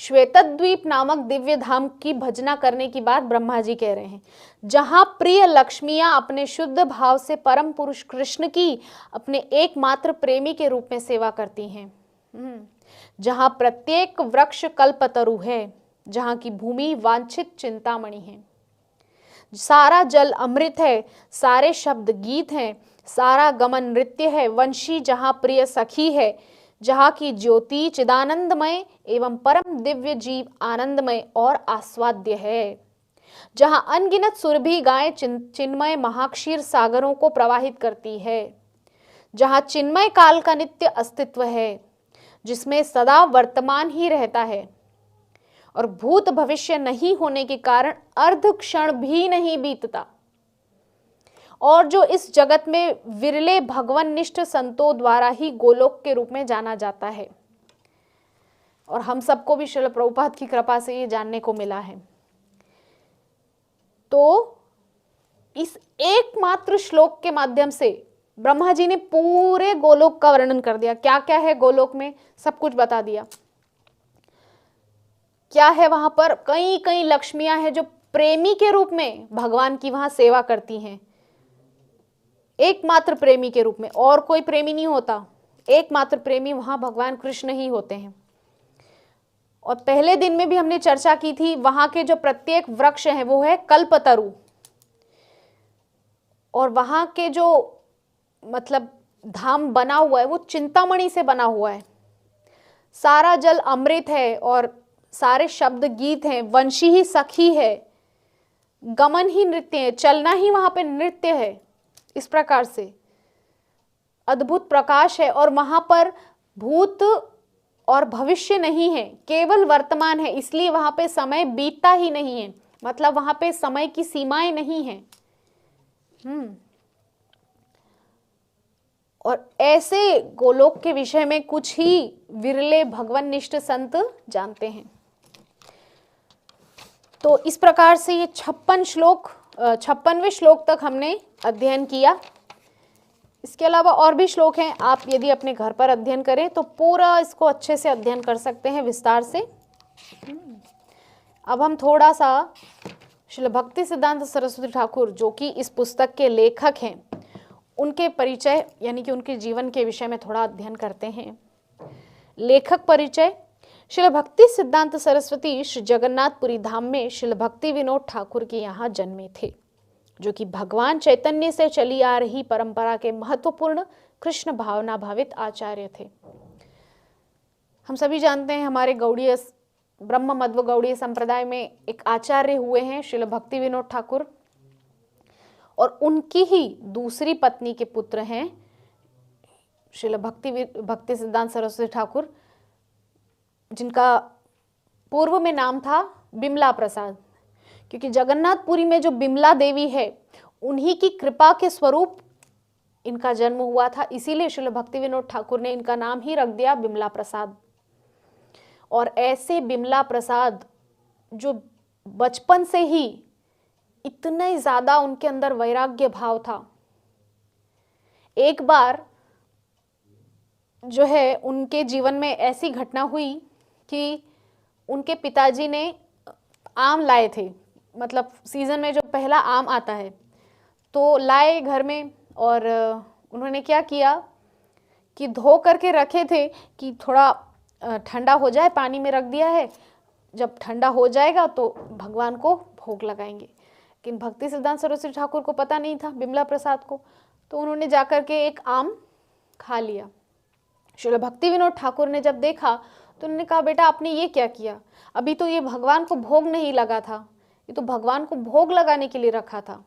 श्वेतद्वीप नामक दिव्य धाम की भजना करने की बात ब्रह्मा जी कह रहे हैं, जहां प्रिय लक्ष्मियां अपने शुद्ध भाव से परम पुरुष कृष्ण की अपने एकमात्र प्रेमी के रूप में सेवा करती हैं, जहां प्रत्येक वृक्ष कल्पतरु है, जहां की भूमि वांछित चिंतामणि है, सारा जल अमृत है, सारे शब्द गीत हैं, सारा गमन नृत्य है, वंशी जहां प्रिय सखी है, जहाँ की ज्योति चिदानंदमय एवं परम दिव्य जीव आनंदमय और आस्वाद्य है, जहाँ अनगिनत सुरभि गायें चिन्मय महाक्षीर सागरों को प्रवाहित करती है, जहाँ चिन्मय काल का नित्य अस्तित्व है, जिसमें सदा वर्तमान ही रहता है और भूत भविष्य नहीं होने के कारण अर्ध क्षण भी नहीं बीतता, और जो इस जगत में विरले भगवाननिष्ठ संतों द्वारा ही गोलोक के रूप में जाना जाता है। और हम सबको भी श्रील प्रभुपाद की कृपा से ये जानने को मिला है। तो इस एकमात्र श्लोक के माध्यम से ब्रह्मा जी ने पूरे गोलोक का वर्णन कर दिया, क्या क्या है गोलोक में सब कुछ बता दिया। क्या है वहां पर, कई कई लक्ष्मियां हैं जो प्रेमी के रूप में भगवान की वहां सेवा करती हैं, एकमात्र प्रेमी के रूप में, और कोई प्रेमी नहीं होता, एकमात्र प्रेमी वहां भगवान कृष्ण ही होते हैं। और पहले दिन में भी हमने चर्चा की थी, वहां के जो प्रत्येक वृक्ष हैं वो है कल्पतरु, और वहां के जो मतलब धाम बना हुआ है वो चिंतामणि से बना हुआ है, सारा जल अमृत है और सारे शब्द गीत हैं, वंशी ही सखी है, गमन ही नृत्य है, चलना ही वहां पे नृत्य है। इस प्रकार से अद्भुत प्रकाश है, और वहां पर भूत और भविष्य नहीं है, केवल वर्तमान है, इसलिए वहां पे समय बीतता ही नहीं है, मतलब वहां पे समय की सीमाएं नहीं है। और ऐसे गोलोक के विषय में कुछ ही विरले भगवाननिष्ठ संत जानते हैं। तो इस प्रकार से ये 56वें श्लोक तक हमने अध्ययन किया। इसके अलावा और भी श्लोक हैं, आप यदि अपने घर पर अध्ययन करें तो पूरा इसको अच्छे से अध्ययन कर सकते हैं विस्तार से। अब हम थोड़ा सा श्रील भक्ति सिद्धांत सरस्वती ठाकुर जो कि इस पुस्तक के लेखक हैं उनके परिचय यानी कि उनके जीवन के विषय में थोड़ा अध्ययन करते हैं। लेखक परिचय। श्रील भक्ति सिद्धांत सरस्वती श्री जगन्नाथपुरी धाम में श्रील भक्ति विनोद ठाकुर के यहाँ जन्मे थे, जो कि भगवान चैतन्य से चली आ रही परंपरा के महत्वपूर्ण कृष्ण भावना भावित आचार्य थे। हम सभी जानते हैं हमारे गौड़ीय ब्रह्म मध्व गौड़ीय संप्रदाय में एक आचार्य हुए हैं श्रील भक्ति विनोद ठाकुर, और उनकी ही दूसरी पत्नी के पुत्र हैं श्रील भक्ति सिद्धांत सरस्वती ठाकुर, जिनका पूर्व में नाम था बिमला प्रसाद, क्योंकि जगन्नाथपुरी में जो बिमला देवी है उन्हीं की कृपा के स्वरूप इनका जन्म हुआ था, इसीलिए श्रील भक्ति विनोद ठाकुर ने इनका नाम ही रख दिया बिमला प्रसाद। और ऐसे बिमला प्रसाद जो बचपन से ही इतने ज़्यादा उनके अंदर वैराग्य भाव था, एक बार जो है उनके जीवन में ऐसी घटना हुई कि उनके पिताजी ने आम लाए थे, मतलब सीज़न में जो पहला आम आता है तो लाए घर में, और उन्होंने क्या किया कि धो करके रखे थे कि थोड़ा ठंडा हो जाए, पानी में रख दिया है, जब ठंडा हो जाएगा तो भगवान को भोग लगाएंगे। लेकिन भक्ति सिद्धांत सरस्वती ठाकुर को पता नहीं था, बिमला प्रसाद को, तो उन्होंने जाकर के एक आम खा लिया। श्रील भक्ति विनोद ठाकुर ने जब देखा तो उन्होंने कहा, बेटा आपने ये क्या किया, अभी तो ये भगवान को भोग नहीं लगा था, ये तो भगवान को भोग लगाने के लिए रखा था।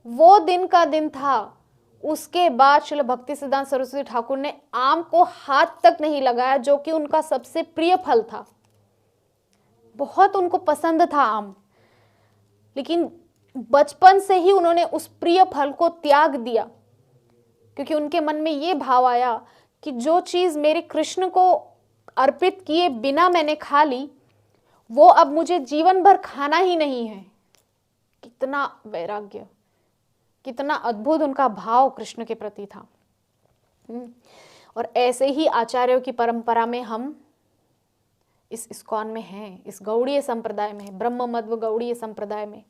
वो दिन का दिन था, उसके बाद श्रील भक्ति सिद्धांत सरस्वती ठाकुर ने आम को हाथ तक नहीं लगाया, जो कि उनका सबसे प्रिय फल था। बहुत उनको पसंद था आम, लेकिन बचपन से ही उन्होंने उस प्रिय फल को त्याग दिया, क्योंकि उनके मन में ये भाव आया कि जो चीज मेरे कृष्ण को अर्पित किए बिना मैंने खा ली, वो अब मुझे जीवन भर खाना ही नहीं है। कितना वैराग्य, कितना अद्भुत उनका भाव कृष्ण के प्रति था। और ऐसे ही आचार्यों की परंपरा में हम इस इस्कॉन में हैं, इस गौड़ीय संप्रदाय में हैं, ब्रह्म मध्व गौड़ीय संप्रदाय में।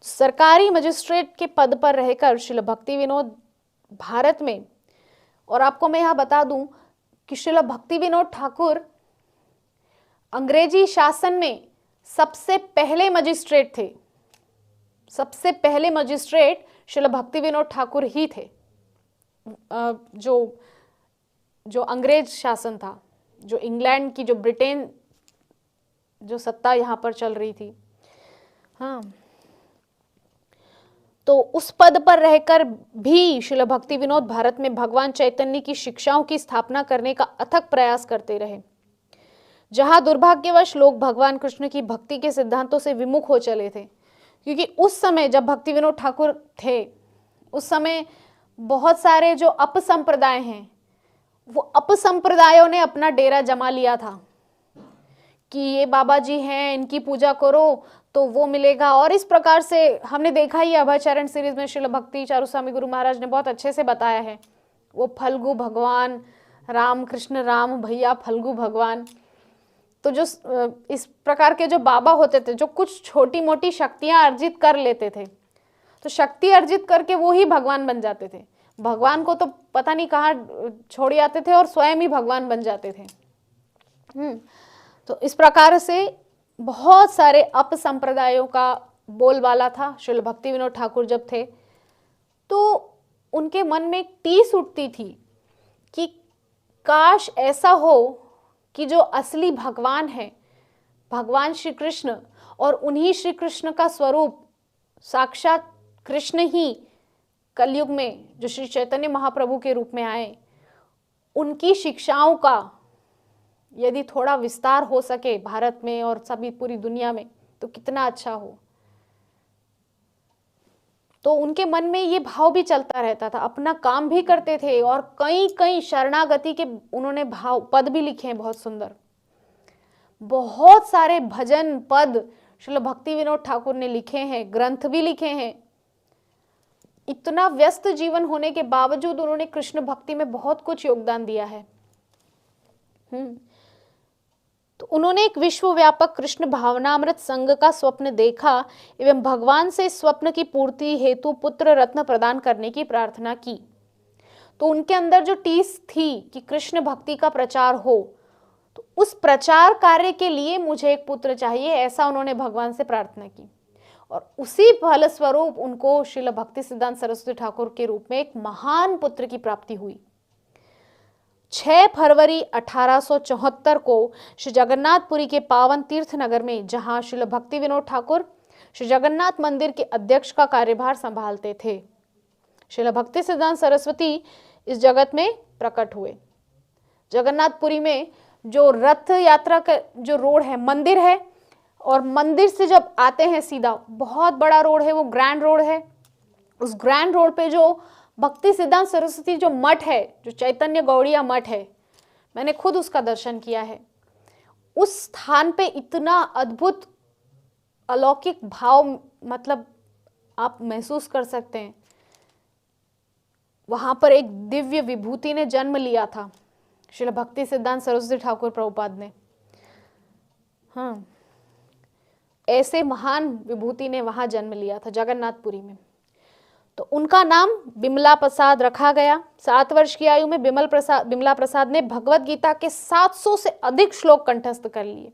सरकारी मजिस्ट्रेट के पद पर रहकर श्रील भक्ति विनोद भारत में, और आपको मैं यहाँ बता दूं कि श्रील भक्ति विनोद ठाकुर अंग्रेजी शासन में सबसे पहले मजिस्ट्रेट थे। सबसे पहले मजिस्ट्रेट श्रील भक्ति विनोद ठाकुर ही थे। जो अंग्रेज शासन था, जो इंग्लैंड की, जो ब्रिटेन, जो सत्ता यहाँ पर चल रही थी, हाँ, तो उस पद पर रहकर भी श्रील भक्ति विनोद भारत में भगवान चैतन्य की शिक्षाओं की स्थापना करने का अथक प्रयास करते रहे। जहां दुर्भाग्यवश लोग भगवान कृष्ण की भक्ति के सिद्धांतों से विमुख हो चले थे, क्योंकि उस समय जब भक्ति विनोद ठाकुर थे, उस समय बहुत सारे जो अपसंप्रदाय हैं, वो अपसंप्रदायों ने अपना डेरा जमा लिया था कि ये बाबा जी हैं, इनकी पूजा करो तो वो मिलेगा। और इस प्रकार से हमने देखा ही अभय चरण सीरीज में श्रील भक्ति चारू स्वामी गुरु महाराज ने बहुत अच्छे से बताया है। वो फल्गु भगवान, राम कृष्ण राम भैया फल्गु भगवान, तो जो इस प्रकार के जो बाबा होते थे, जो कुछ छोटी मोटी शक्तियां अर्जित कर लेते थे, तो शक्ति अर्जित करके वो ही भगवान बन जाते थे। भगवान को तो पता नहीं कहाँ छोड़ आते थे और स्वयं ही भगवान बन जाते थे। तो इस प्रकार से बहुत सारे अपसंप्रदायों का बोलबाला था। श्रील भक्ति विनोद ठाकुर जब थे तो उनके मन में एक टीस उठती थी कि काश ऐसा हो कि जो असली भगवान है, भगवान श्री कृष्ण, और उन्हीं श्री कृष्ण का स्वरूप साक्षात कृष्ण ही कलयुग में जो श्री चैतन्य महाप्रभु के रूप में आए, उनकी शिक्षाओं का यदि थोड़ा विस्तार हो सके भारत में और सभी पूरी दुनिया में, तो कितना अच्छा हो। तो उनके मन में ये भाव भी चलता रहता था। अपना काम भी करते थे और कई कई शरणागति के उन्होंने भाव पद भी लिखे हैं, बहुत सुंदर, बहुत सारे भजन पद श्रील भक्ति विनोद ठाकुर ने लिखे हैं, ग्रंथ भी लिखे हैं। इतना व्यस्त जीवन होने के बावजूद उन्होंने कृष्ण भक्ति में बहुत कुछ योगदान दिया है। तो उन्होंने एक विश्वव्यापक कृष्ण भावनामृत संघ का स्वप्न देखा एवं भगवान से इस स्वप्न की पूर्ति हेतु पुत्र रत्न प्रदान करने की प्रार्थना की। तो उनके अंदर जो टीस थी कि कृष्ण भक्ति का प्रचार हो, तो उस प्रचार कार्य के लिए मुझे एक पुत्र चाहिए, ऐसा उन्होंने भगवान से प्रार्थना की। और उसी फलस्वरूप उनको श्रील भक्ति सिद्धांत सरस्वती ठाकुर के रूप में एक महान पुत्र की प्राप्ति हुई। 6 फरवरी 1874 को श्री जगन्नाथपुरी के पावन तीर्थ नगर में, जहां श्रील भक्ति विनोद ठाकुर श्री जगन्नाथ मंदिर के अध्यक्ष का कार्यभार संभालते थे, श्रील भक्ति सिद्धांत सरस्वती इस जगत में प्रकट हुए। जगन्नाथपुरी में जो रथ यात्रा का जो रोड है, मंदिर है, और मंदिर से जब आते हैं सीधा बहुत बड़ा रोड है, वो ग्रैंड रोड है। उस ग्रैंड रोड पे जो भक्ति सिद्धांत सरस्वती जो मठ है, जो चैतन्य गौड़िया मठ है, मैंने खुद उसका दर्शन किया है। उस स्थान पे इतना अद्भुत अलौकिक भाव, मतलब आप महसूस कर सकते हैं। वहां पर एक दिव्य विभूति ने जन्म लिया था, श्रील भक्ति सिद्धांत सरस्वती ठाकुर प्रभुपाद ने। हाँ, ऐसे महान विभूति ने वहां जन्म लिया था जगन्नाथपुरी में। तो उनका नाम बिमला प्रसाद रखा गया। 7 वर्ष की आयु में बिमला प्रसाद ने भगवत गीता के 700 से अधिक श्लोक कंठस्थ कर लिए।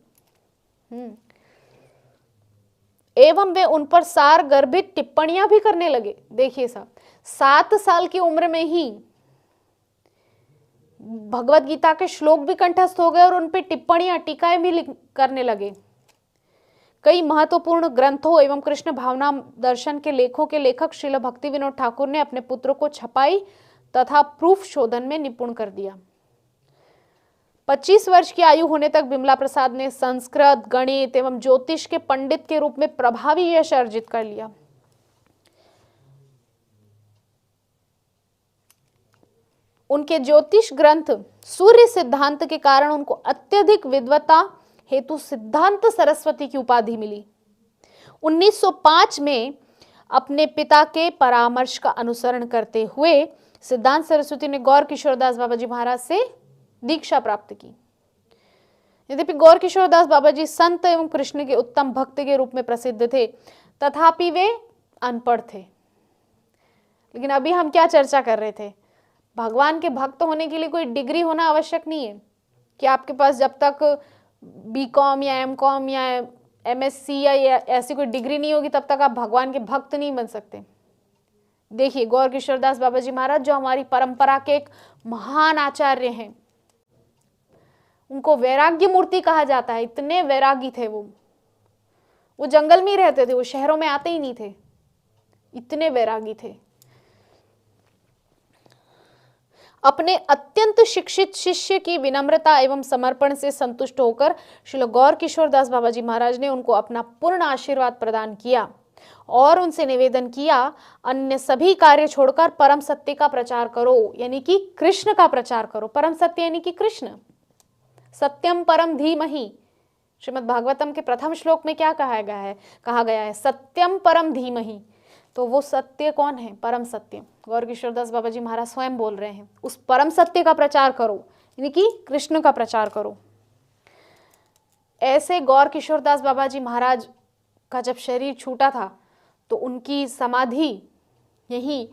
एवं वे उन पर सार गर्भित टिप्पणियां भी करने लगे। देखिए साहब, 7 साल की उम्र में ही भगवत गीता के श्लोक भी कंठस्थ हो गए और उन पर टिप्पणियां, टीकाएं भी करने लगे। कई महत्वपूर्ण ग्रंथों एवं कृष्ण भावना दर्शन के लेखों के लेखक श्रील भक्ति विनोद ठाकुर ने अपने पुत्र को छपाई तथा प्रूफ शोधन में निपुण कर दिया। 25 वर्ष की आयु होने तक बिमला प्रसाद ने संस्कृत, गणित एवं ज्योतिष के पंडित के रूप में प्रभावी यश अर्जित कर लिया। उनके ज्योतिष ग्रंथ सूर्य सिद्धांत के कारण उनको अत्यधिक विद्वता हेतु सिद्धांत सरस्वती की उपाधि मिली। 1905 में अपने पिता के परामर्श का अनुसरण करते हुए सिद्धांत सरस्वती ने गौर किशोरदास बाबा जी महाराज से दीक्षा प्राप्त की। यद्यपि गौर किशोरदास बाबा जी संत एवं कृष्ण के उत्तम भक्त के रूप में प्रसिद्ध थे, तथापि वे अनपढ़ थे। लेकिन अभी हम क्या चर्चा कर रहे थे, भगवान के भक्त होने के लिए कोई डिग्री होना आवश्यक नहीं है कि आपके पास जब तक बीकॉम या एमकॉम या एमएससी या ऐसी कोई डिग्री नहीं होगी तब तक आप भगवान के भक्त नहीं बन सकते। देखिए, गौर किशोरदास बाबा जी महाराज जो हमारी परंपरा के एक महान आचार्य हैं, उनको वैराग्य मूर्ति कहा जाता है। इतने वैरागी थे वो जंगल में ही रहते थे, वो शहरों में आते ही नहीं थे, इतने वैरागी थे। अपने अत्यंत शिक्षित शिष्य की विनम्रता एवं समर्पण से संतुष्ट होकर श्री गौर किशोरदास बाबा जी महाराज ने उनको अपना पूर्ण आशीर्वाद प्रदान किया और उनसे निवेदन किया, अन्य सभी कार्य छोड़कर परम सत्य का प्रचार करो, यानी कि कृष्ण का प्रचार करो। परम सत्य यानी कि कृष्ण। सत्यम परम धीमहि, श्रीमद् भागवतम के प्रथम श्लोक में क्या कहा गया है सत्यम परम धीमहि। तो वो सत्य कौन है? परम सत्य। गौर किशोरदास बाबा जी महाराज स्वयं बोल रहे हैं, उस परम सत्य का प्रचार करो, यानी कि कृष्ण का प्रचार करो। ऐसे गौर किशोरदास बाबा जी महाराज का जब शरीर छूटा था तो उनकी समाधि यही,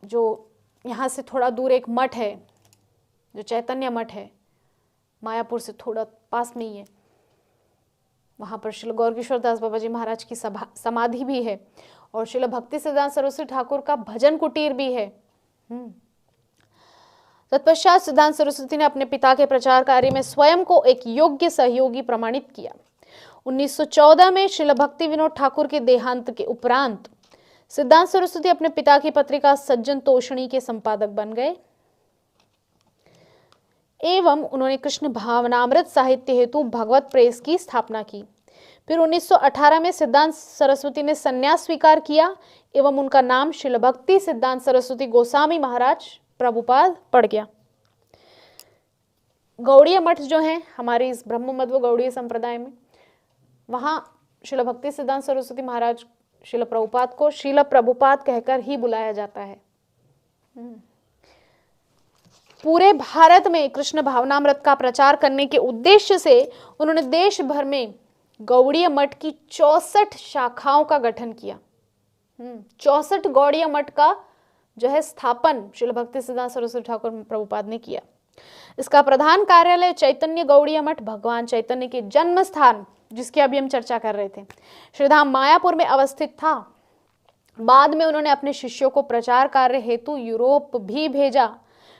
जो यहाँ से थोड़ा दूर एक मठ है, जो चैतन्य मठ है, मायापुर से थोड़ा पास में ही है, वहाँ पर श्रील गौर किशोरदास बाबा जी महाराज की समाधि भी है और श्रील भक्ति सिद्धांत सरस्वती ठाकुर का भजन कुटीर भी है। तत्पश्चात सिद्धांत सरस्वती ने अपने पिता के प्रचार कार्य में स्वयं को एक योग्य सहयोगी प्रमाणित किया। 1914 में श्रील भक्ति विनोद ठाकुर के देहांत के उपरांत सिद्धांत सरस्वती अपने पिता की पत्रिका सज्जन तोषणी के संपादक बन गए एवं उन्होंने कृष्ण भावनामृत साहित्य हेतु भगवत प्रेस की स्थापना की। फिर 1918 में सिद्धांत सरस्वती ने संन्यास स्वीकार किया एवं उनका नाम श्रील भक्ति सिद्धांत सरस्वती गोस्वामी महाराज प्रभुपाद पड़ गया। गौड़ीय मठ जो है हमारे इस ब्रह्म मध्व गौड़ीय संप्रदाय में, वहां श्रील भक्ति सिद्धांत सरस्वती महाराज श्रील प्रभुपाद को श्रील प्रभुपाद कहकर ही बुलाया जाता है। पूरे भारत में कृष्ण भावनामृत का प्रचार करने के उद्देश्य से उन्होंने देश भर में गौड़ीय मठ की 64 शाखाओं का गठन किया। 64 गौड़ीय मठ का जो है स्थापन श्रील भक्ति सिद्धांत सरस्वती ठाकुर प्रभुपाद ने किया। इसका प्रधान कार्यालय चैतन्य गौड़ीय मठ, भगवान चैतन्य के जन्म स्थान जिसकी अभी हम चर्चा कर रहे थे, श्रीधाम मायापुर में अवस्थित था। बाद में उन्होंने अपने शिष्यों को प्रचार कार्य हेतु यूरोप भी भेजा।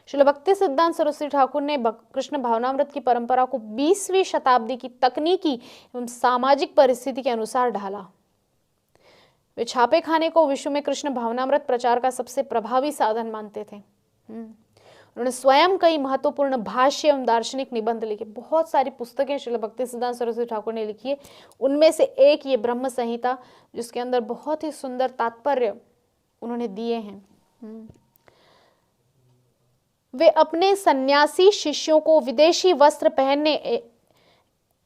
श्रील भक्ति सिद्धांत सरस्वती ठाकुर ने कृष्ण भावनामृत की परंपरा को 20वीं शताब्दी की तकनीकी एवं सामाजिक परिस्थिति के अनुसार ढाला। वे छापे खाने को विश्व में कृष्ण भावनामृत प्रचार का सबसे प्रभावी साधन मानते थे। उन्होंने स्वयं कई महत्वपूर्ण भाष्य एवं दार्शनिक निबंध लिखे। बहुत सारी पुस्तकें श्रील भक्ति सिद्धांत सरस्वती ठाकुर ने लिखी है। उनमें से एक ये ब्रह्म संहिता, जिसके अंदर बहुत ही सुंदर तात्पर्य उन्होंने दिए हैं। वे अपने सन्यासी शिष्यों को विदेशी वस्त्र पहनने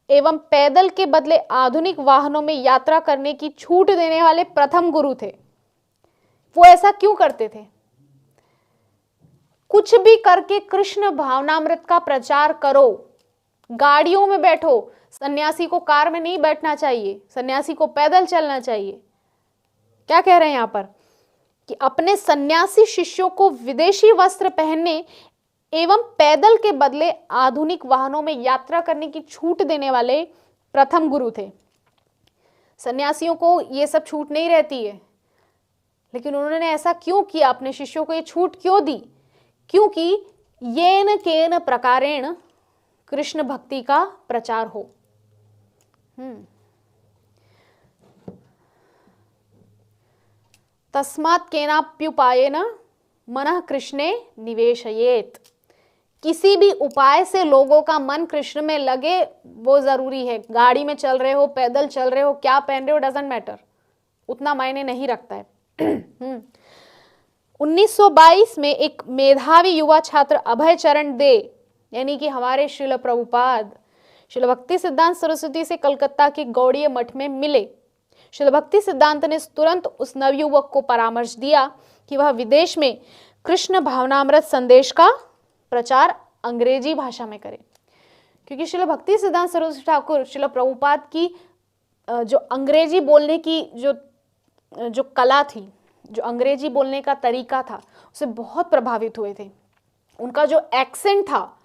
एवं पैदल के बदले आधुनिक वाहनों में यात्रा करने की छूट देने वाले प्रथम गुरु थे। वो ऐसा क्यों करते थे? कुछ भी करके कृष्ण भावनामृत का प्रचार करो, गाड़ियों में बैठो। सन्यासी को कार में नहीं बैठना चाहिए, सन्यासी को पैदल चलना चाहिए। क्या कह रहे हैं यहां पर कि अपने सन्यासी शिष्यों को विदेशी वस्त्र पहनने एवं पैदल के बदले आधुनिक वाहनों में यात्रा करने की छूट देने वाले प्रथम गुरु थे। सन्यासियों को ये सब छूट नहीं रहती है, लेकिन उन्होंने ऐसा क्यों किया? अपने शिष्यों को ये छूट क्यों दी? क्योंकि येन केन प्रकारेण कृष्ण भक्ति का प्रचार हो। तस्मात् केनाप्युपायेन मनः कृष्णे निवेशयेत्। किसी भी उपाय से लोगों का मन कृष्ण में लगे वो जरूरी है। गाड़ी में चल रहे हो, पैदल चल रहे हो, क्या पहन रहे हो, डजंट मैटर, उतना मायने नहीं रखता है। 1922 में एक मेधावी युवा छात्र अभय चरण दे, यानी कि हमारे श्रील प्रभुपाद श्रील भक्ति सिद्धांत सरस्वती से कलकत्ता के गौड़ीय मठ में मिले। श्रील भक्ति सिद्धांत ने तुरंत उस नवयुवक को परामर्श दिया कि वह विदेश में कृष्ण भावनामृत संदेश का प्रचार अंग्रेजी भाषा में करे, क्योंकि श्रील भक्ति सिद्धांत सरस्वती ठाकुर श्रील प्रभुपाद की जो अंग्रेजी बोलने की जो कला थी, जो अंग्रेजी बोलने का तरीका था, उससे बहुत प्रभावित हुए थे। उनका जो एक्सेंट था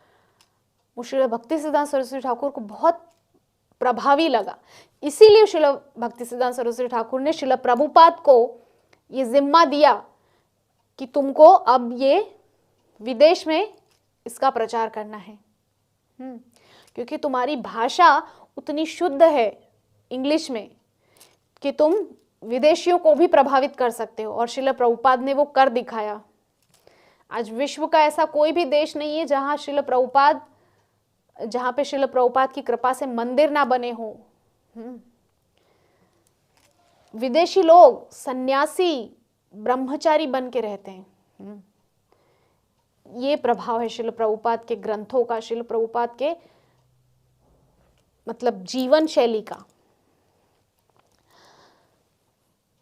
वो श्रील भक्ति सिद्धांत सरस्वती ठाकुर को बहुत प्रभावी लगा। इसीलिए श्रील भक्ति सिद्धांत सरस्वती ठाकुर ने श्रील प्रभुपाद को ये जिम्मा दिया कि तुमको अब ये विदेश में इसका प्रचार करना है, क्योंकि तुम्हारी भाषा उतनी शुद्ध है इंग्लिश में कि तुम विदेशियों को भी प्रभावित कर सकते हो। और श्रील प्रभुपाद ने वो कर दिखाया। आज विश्व का ऐसा कोई भी देश नहीं है जहां पे श्रील प्रभुपाद की कृपा से मंदिर ना बने हो। विदेशी लोग सन्यासी ब्रह्मचारी बन के रहते हैं। ये प्रभाव है श्रील प्रभुपाद के ग्रंथों का, श्रील प्रभुपाद के मतलब जीवन शैली का।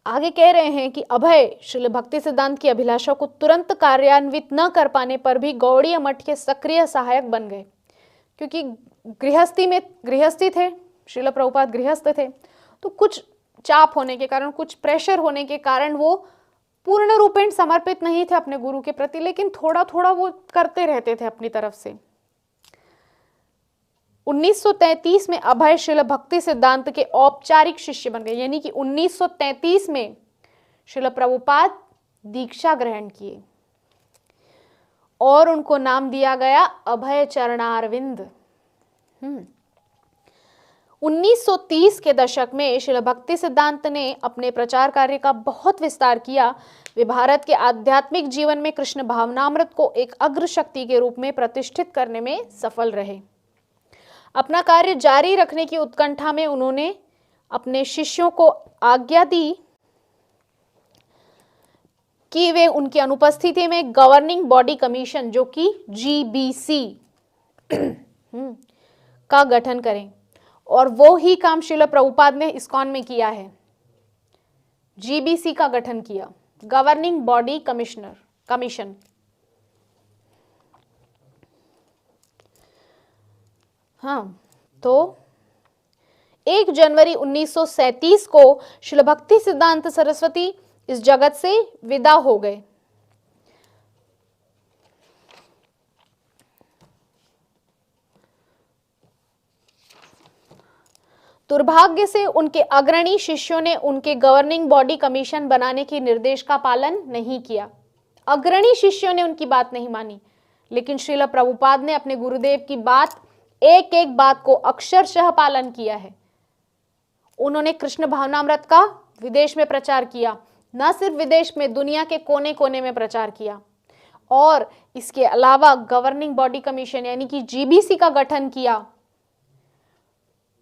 आगे कह रहे हैं कि अभय श्रील भक्ति सिद्धांत की अभिलाषा को तुरंत कार्यान्वित न कर पाने पर भी गौड़ीय मठ के सक्रिय सहायक बन गए, क्योंकि गृहस्थी थे, श्रील प्रभुपाद गृहस्थ थे, तो कुछ चाप होने के कारण, कुछ प्रेशर होने के कारण वो पूर्ण रूपेण समर्पित नहीं थे अपने गुरु के प्रति, लेकिन थोड़ा थोड़ा वो करते रहते थे अपनी तरफ से। 1933 में अभय श्रील भक्ति सिद्धांत के औपचारिक शिष्य बन गए, यानी कि 1933 में श्रील प्रभुपाद दीक्षा ग्रहण किए और उनको नाम दिया गया अभय चरणारविंद। 1930 के दशक में श्रील भक्ति सिद्धांत ने अपने प्रचार कार्य का बहुत विस्तार किया। वे भारत के आध्यात्मिक जीवन में कृष्ण भावनामृत को एक अग्र शक्ति के रूप में प्रतिष्ठित करने में सफल रहे। अपना कार्य जारी रखने की उत्कंठा में उन्होंने अपने शिष्यों को आज्ञा दी कि वे उनकी अनुपस्थिति में गवर्निंग बॉडी कमीशन, जो कि GBC का गठन करें, और वो ही काम श्रील प्रभुपाद ने इस्कॉन में किया है। GBC का गठन किया, गवर्निंग बॉडी कमीशन। हाँ, तो 1 जनवरी 1937 को श्रील भक्ति सिद्धांत सरस्वती इस जगत से विदा हो गए। दुर्भाग्य से उनके अग्रणी शिष्यों ने उनके गवर्निंग बॉडी कमीशन बनाने के निर्देश का पालन नहीं किया। अग्रणी शिष्यों ने उनकी बात नहीं मानी, लेकिन श्रील प्रभुपाद ने अपने गुरुदेव की बात, एक एक बात को अक्षरशः पालन किया है। उन्होंने कृष्ण भावनामृत का विदेश में प्रचार किया, न सिर्फ विदेश में, दुनिया के कोने कोने में प्रचार किया, और इसके अलावा गवर्निंग बॉडी कमीशन यानी कि GBC का गठन किया,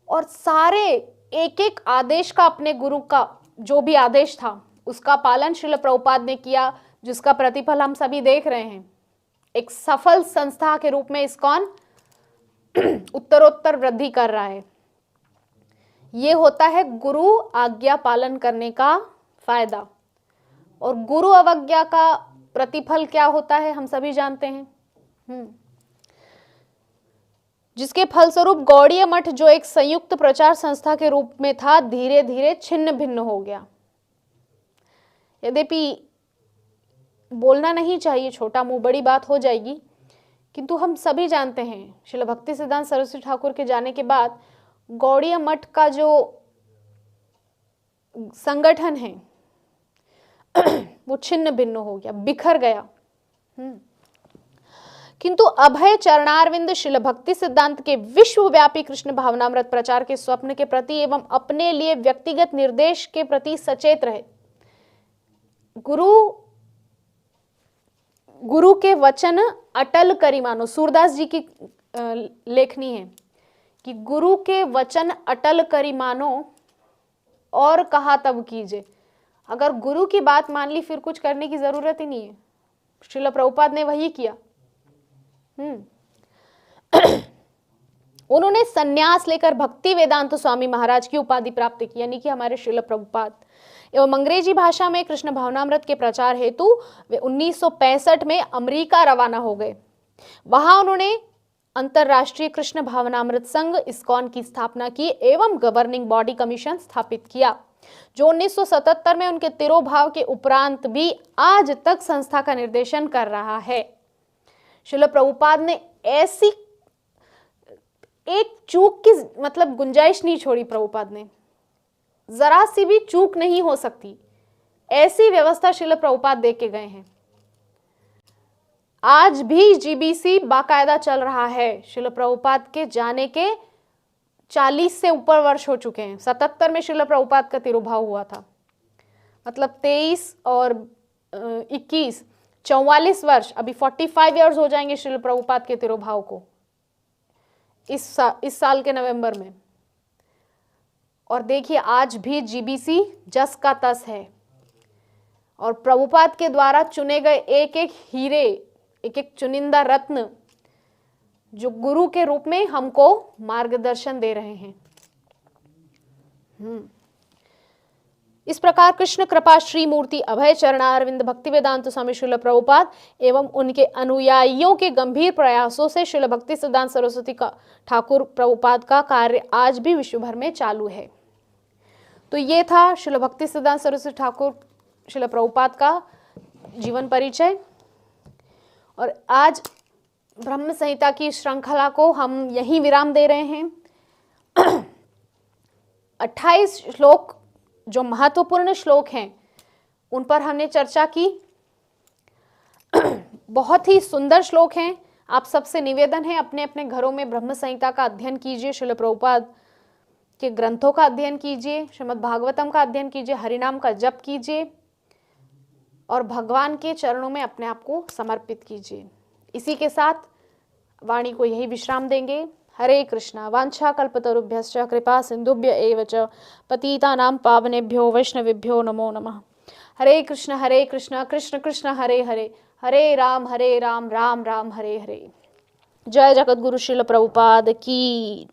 और सारे एक एक आदेश का, अपने गुरु का जो भी आदेश था उसका पालन श्रील प्रभुपाद ने किया, जिसका प्रतिफल हम सभी देख रहे हैं। एक सफल संस्था के रूप में इस्कॉन उत्तरोत्तर वृद्धि कर रहा है। ये होता है गुरु आज्ञा पालन करने का फायदा। और गुरु अवज्ञा का प्रतिफल क्या होता है हम सभी जानते हैं, जिसके फलस्वरूप गौड़ीय मठ जो एक संयुक्त प्रचार संस्था के रूप में था, धीरे धीरे छिन्न भिन्न हो गया। यद्यपि बोलना नहीं चाहिए, छोटा मुंह बड़ी बात हो जाएगी, किंतु हम सभी जानते हैं श्रील भक्ति सिद्धांत सरस्वती ठाकुर के जाने के बाद गौड़ीय मठ का जो संगठन है वो छिन्न भिन्न हो गया, बिखर गया। किंतु अभय चरणारविंद श्रील भक्ति सिद्धांत के विश्वव्यापी कृष्ण भावनामृत प्रचार के स्वप्न के प्रति एवं अपने लिए व्यक्तिगत निर्देश के प्रति सचेत रहे। गुरु के वचन अटल करी मानो, सूरदास जी की लेखनी है कि गुरु के वचन अटल करी मानो और कहा तब कीजिए। अगर गुरु की बात मान ली फिर कुछ करने की जरूरत ही नहीं है। श्रील प्रभुपाद ने वही किया। उन्होंने सन्यास लेकर भक्ति वेदांत स्वामी महाराज की उपाधि प्राप्त की, यानी कि हमारे श्रील प्रभुपाद। एवं अंग्रेजी भाषा में कृष्ण भावनामृत के प्रचार हेतु वे 1965 में अमेरिका रवाना हो गए। वहां उन्होंने अंतरराष्ट्रीय कृष्ण भावनामृत संघ इस्कॉन की स्थापना की एवं गवर्निंग बॉडी कमीशन स्थापित किया, जो 1977 में उनके तिरोभाव के उपरांत भी आज तक संस्था का निर्देशन कर रहा है। श्रील प्रभुपाद ने ऐसी एक चूक की मतलब गुंजाइश नहीं छोड़ी। प्रभुपाद ने जरा सी भी चूक नहीं हो सकती, ऐसी व्यवस्था श्रील प्रभुपाद दे के गए हैं। आज भी जीबीसी बाकायदा चल रहा है। श्रील प्रभुपाद के जाने के 40 से ऊपर वर्ष हो चुके हैं। 77 में श्रील प्रभुपाद का तिरुभाव हुआ था, मतलब 23 और 21 44 वर्ष, अभी 45 इयर्स हो जाएंगे श्रील प्रभुपाद के तिरुभाव को इस साल के नवंबर में। और देखिए आज भी जीबीसी जस का तस है और प्रभुपाद के द्वारा चुने गए एक एक हीरे, एक एक चुनिंदा रत्न जो गुरु के रूप में हमको मार्गदर्शन दे रहे हैं। इस प्रकार कृष्ण कृपा श्री मूर्ति अभय चरणारविंद भक्ति वेदांत स्वामी श्रील प्रभुपाद एवं उनके अनुयायियों के गंभीर प्रयासों से श्रील भक्ति सिद्धांत सरस्वती का ठाकुर प्रभुपाद का कार्य आज भी विश्व भर में चालू है। तो ये था श्रील भक्ति सिद्धांत सरस्वती ठाकुर श्रील प्रभुपाद का जीवन परिचय। और आज ब्रह्म संहिता की श्रृंखला को हम यहीं विराम दे रहे हैं। 28 श्लोक जो महत्वपूर्ण श्लोक हैं उन पर हमने चर्चा की। बहुत ही सुंदर श्लोक हैं। आप सबसे निवेदन है अपने अपने घरों में ब्रह्म संहिता का अध्ययन कीजिए, श्रील प्रभुपाद के ग्रंथों का अध्ययन कीजिए, श्रीमद् भागवतम का अध्ययन कीजिए, हरिनाम का जप कीजिए और भगवान के चरणों में अपने आप को समर्पित कीजिए। इसी के साथ वाणी को यही विश्राम देंगे। हरे कृष्णा वांछा कल्पतरुभ्यश्च कृपा सिंधुभ्य एव च पतितानां पावनेभ्यो वैष्णवेभ्यो नमो नमः। हरे कृष्ण कृष्ण कृष्ण हरे हरे, हरे राम राम राम हरे हरे। जय जगत गुरु श्रील प्रभुपाद की।